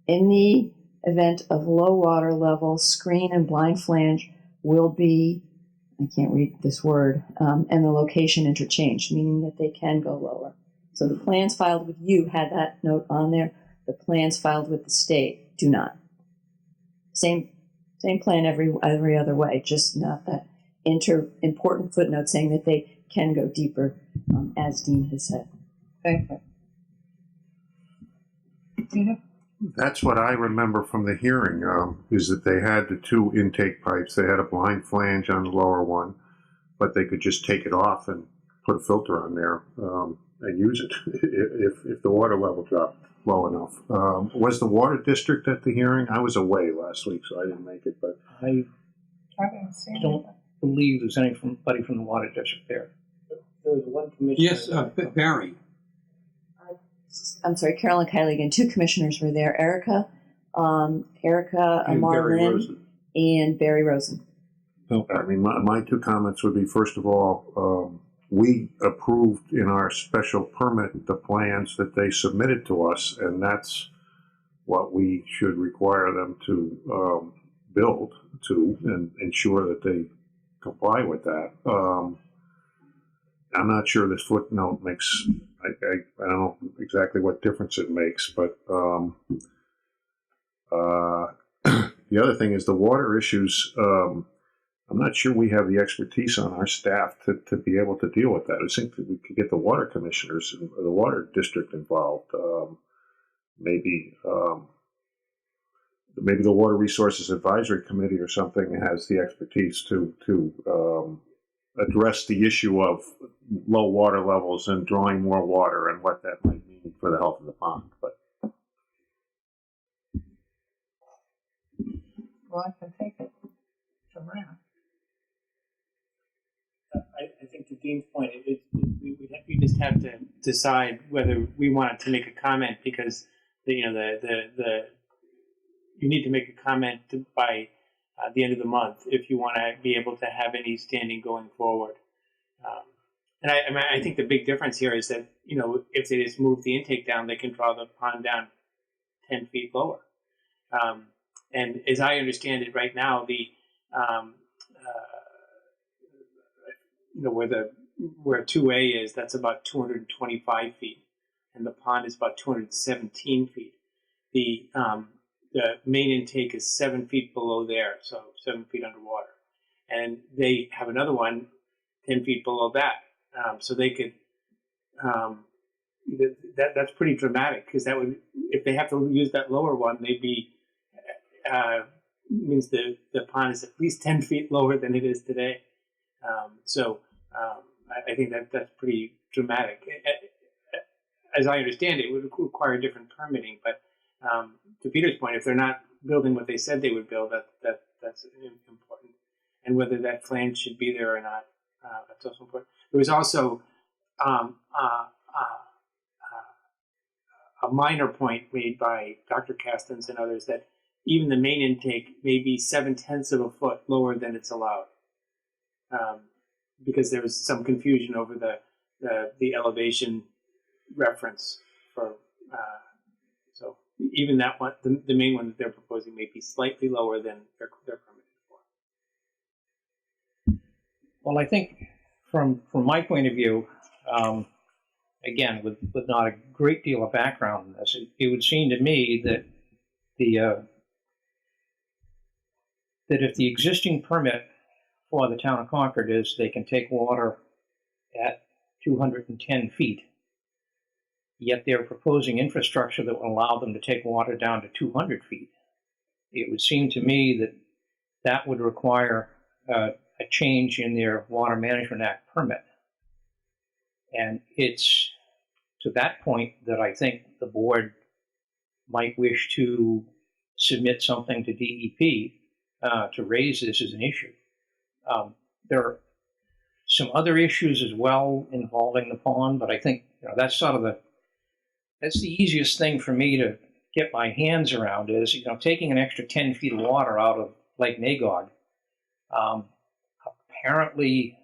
Speaker 18: In the event of low water level, screen and blind flange will be, I can't read this word, and the location interchanged, meaning that they can go lower. So the plans filed with you had that note on there. The plans filed with the state do not. Same plan every other way, just not that important footnote saying that they can go deeper, as Dean has said.
Speaker 8: Thank you.
Speaker 12: That's what I remember from the hearing, is that they had the two intake pipes. They had a blind flange on the lower one, but they could just take it off and put a filter on there and use it if the water level dropped low enough. Was the water district at the hearing? I was away last week, so I didn't make it. But
Speaker 16: I don't believe there's anybody from the water district there.
Speaker 10: There was one commissioner.
Speaker 19: Yes, Barry.
Speaker 18: I'm sorry, Carolyn Kiley again. Two commissioners were there, Erica
Speaker 19: And
Speaker 18: Marlin and Barry Rosen.
Speaker 12: I mean, my two comments would be, first of all, we approved in our special permit the plans that they submitted to us, and that's what we should require them to build to and ensure that they comply with that. I'm not sure this footnote makes, I don't know exactly what difference it makes, but the other thing is the water issues. I'm not sure we have the expertise on our staff to be able to deal with that. I think that we could get the water commissioners or the water district involved. Maybe the Water Resources Advisory Committee or something has the expertise to address the issue of low water levels and drawing more water and what that might mean for the health of the pond. But
Speaker 18: Well, I can take it to Rand.
Speaker 13: I think to Dean's point, we just have to decide whether we wanted to make a comment, because you need to make a comment by the end of the month if you want to be able to have any standing going forward. And I think the big difference here is that if they just move the intake down, they can draw the pond down 10 feet lower. And as I understand it right now, where 2A is, that's about 225 feet, and the pond is about 217 feet. The main intake is 7 feet below there, so 7 feet underwater, and they have another one 10 feet below that. So they could. That's pretty dramatic, because that would, if they have to use that lower one, they'd be means the pond is at least 10 feet lower than it is today. I think that's pretty dramatic. As I understand it, it would require different permitting. But to Peter's point, if they're not building what they said they would build, that's important. And whether that plan should be there or not, that's also important. There was also a minor point made by Dr. Castens and others that even the main intake may be 7/10 of a foot lower than it's allowed, because there was some confusion over the elevation reference for. So even that one, the main one that they're proposing, may be slightly lower than they're permitted for.
Speaker 16: Well, I think from my point of view, again, with not a great deal of background in this, it would seem to me that that if the existing permit for the town of Concord is they can take water at 210 feet, yet they're proposing infrastructure that will allow them to take water down to 200 feet, it would seem to me that that would require a change in their Water Management Act permit. And it's to that point that I think the board might wish to submit something to DEP to raise this as an issue. There are some other issues as well involving the pond, but I think that's sort of that's the easiest thing for me to get my hands around is taking an extra 10 feet of water out of Lake Magog, apparently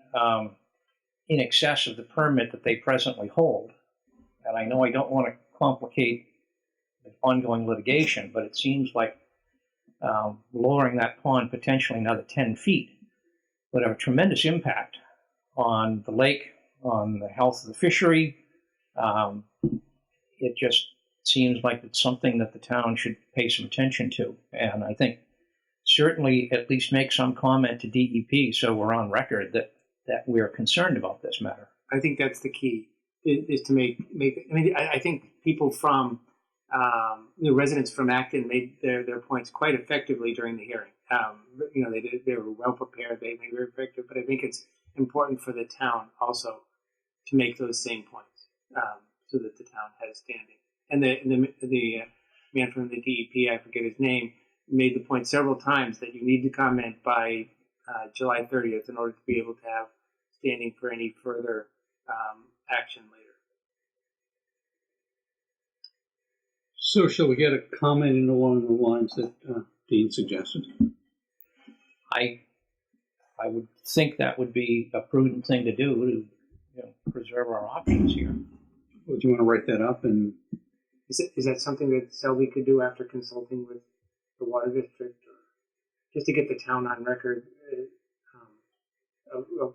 Speaker 16: in excess of the permit that they presently hold. And I know I don't want to complicate the ongoing litigation, but it seems like lowering that pond potentially another 10 feet would have a tremendous impact on the lake, on the health of the fishery. It just seems like it's something that the town should pay some attention to. And I think certainly at least make some comment to DEP so we're on record that we're concerned about this matter.
Speaker 13: I think that's the key, is to make. I mean, I think people from the residents from Acton made their points quite effectively during the hearing. They were well prepared. They made very effective. But I think it's important for the town also to make those same points, so that the town has standing. And the man from the DEP, I forget his name, made the point several times that you need to comment by July 30th in order to be able to have standing for any further action later.
Speaker 19: So shall we get a comment in along the lines that Dean suggested?
Speaker 16: I would think that would be a prudent thing to do to preserve our options here.
Speaker 19: Well, do you want to write that up? And
Speaker 13: is that something that Selby could do after consulting with the water district? just to get the town on record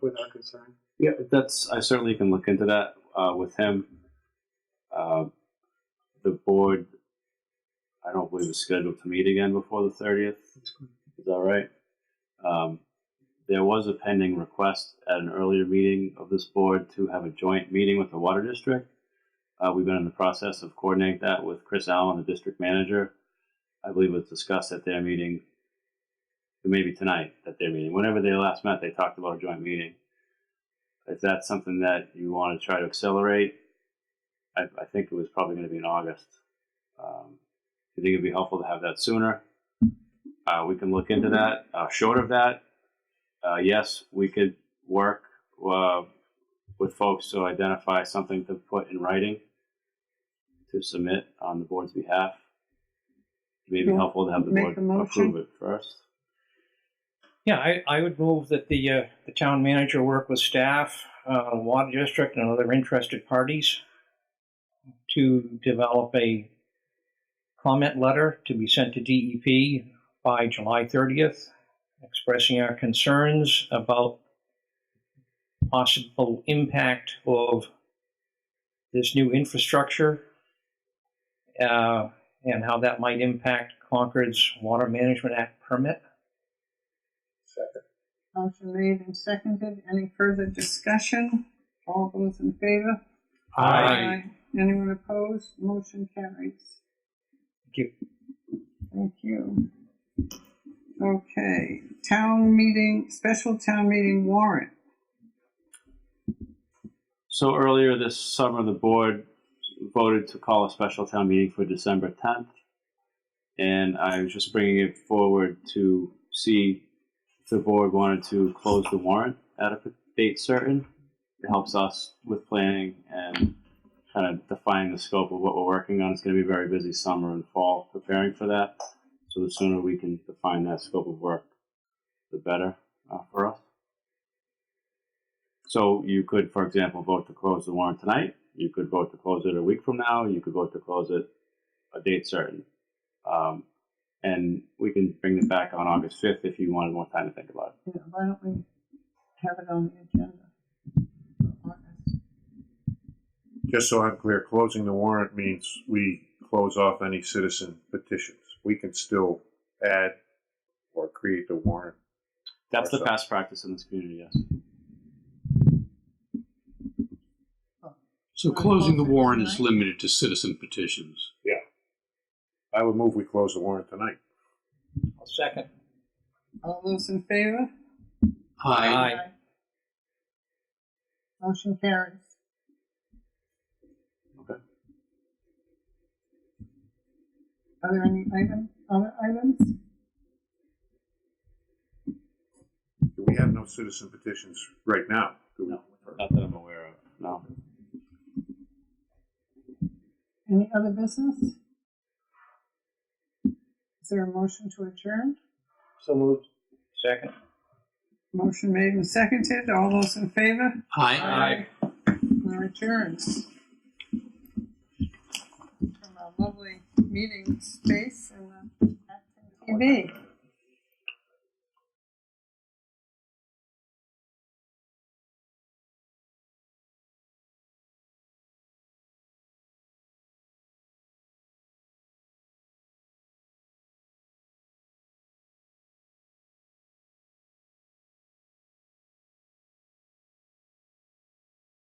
Speaker 13: with our concern.
Speaker 9: Yeah, I certainly can look into that with him. The board, I don't believe is scheduled to meet again before the 30th. Is that right? There was a pending request at an earlier meeting of this board to have a joint meeting with the water district. We've been in the process of coordinating that with Chris Allen, the district manager. I believe it was discussed at their meeting, maybe tonight at their meeting. Whenever they last met, they talked about a joint meeting. If that's something that you want to try to accelerate, I think it was probably going to be in August. I think it'd be helpful to have that sooner. We can look into that. Short of that, yes, we could work with folks to identify something to put in writing to submit on the board's behalf. It may be helpful to have the board approve it first.
Speaker 16: Yeah, I would move that the town manager work with staff, water district, and other interested parties to develop a comment letter to be sent to DEP by July 30th, expressing our concerns about possible impact of this new infrastructure and how that might impact Concord's Water Management Act permit.
Speaker 8: Second. Motion made and seconded. Any further discussion? All those in favor?
Speaker 16: Aye.
Speaker 8: Anyone opposed? Motion carries.
Speaker 16: Thank you.
Speaker 8: Thank you. Okay, town meeting, special town meeting warrant.
Speaker 9: So earlier this summer, the board voted to call a special town meeting for December 10th. And I was just bringing it forward to see if the board wanted to close the warrant at a date certain. It helps us with planning and kind of defining the scope of what we're working on. It's going to be a very busy summer and fall preparing for that. So the sooner we can define that scope of work, the better for us. So you could, for example, vote to close the warrant tonight. You could vote to close it a week from now. You could vote to close it a date certain. And we can bring it back on August 5th if you wanted more time to think about it.
Speaker 8: Yeah, why don't we have it on the agenda?
Speaker 12: Just so I'm clear, closing the warrant means we close off any citizen petitions. We can still add or create the warrant.
Speaker 9: That's the past practice in this community, yes.
Speaker 19: So closing the warrant is limited to citizen petitions.
Speaker 12: Yeah. I would move we close the warrant tonight.
Speaker 16: I'll second.
Speaker 8: All those in favor?
Speaker 19: Aye.
Speaker 8: Motion carries.
Speaker 9: Okay.
Speaker 8: Are there any other items?
Speaker 12: We have no citizen petitions right now.
Speaker 9: No, not that I'm aware of. No.
Speaker 8: Any other business? Is there a motion to adjourn?
Speaker 16: So moved. Second.
Speaker 8: Motion made and seconded. All those in favor?
Speaker 19: Aye.
Speaker 8: We're adjourned from our lovely meeting space in the Acton TV.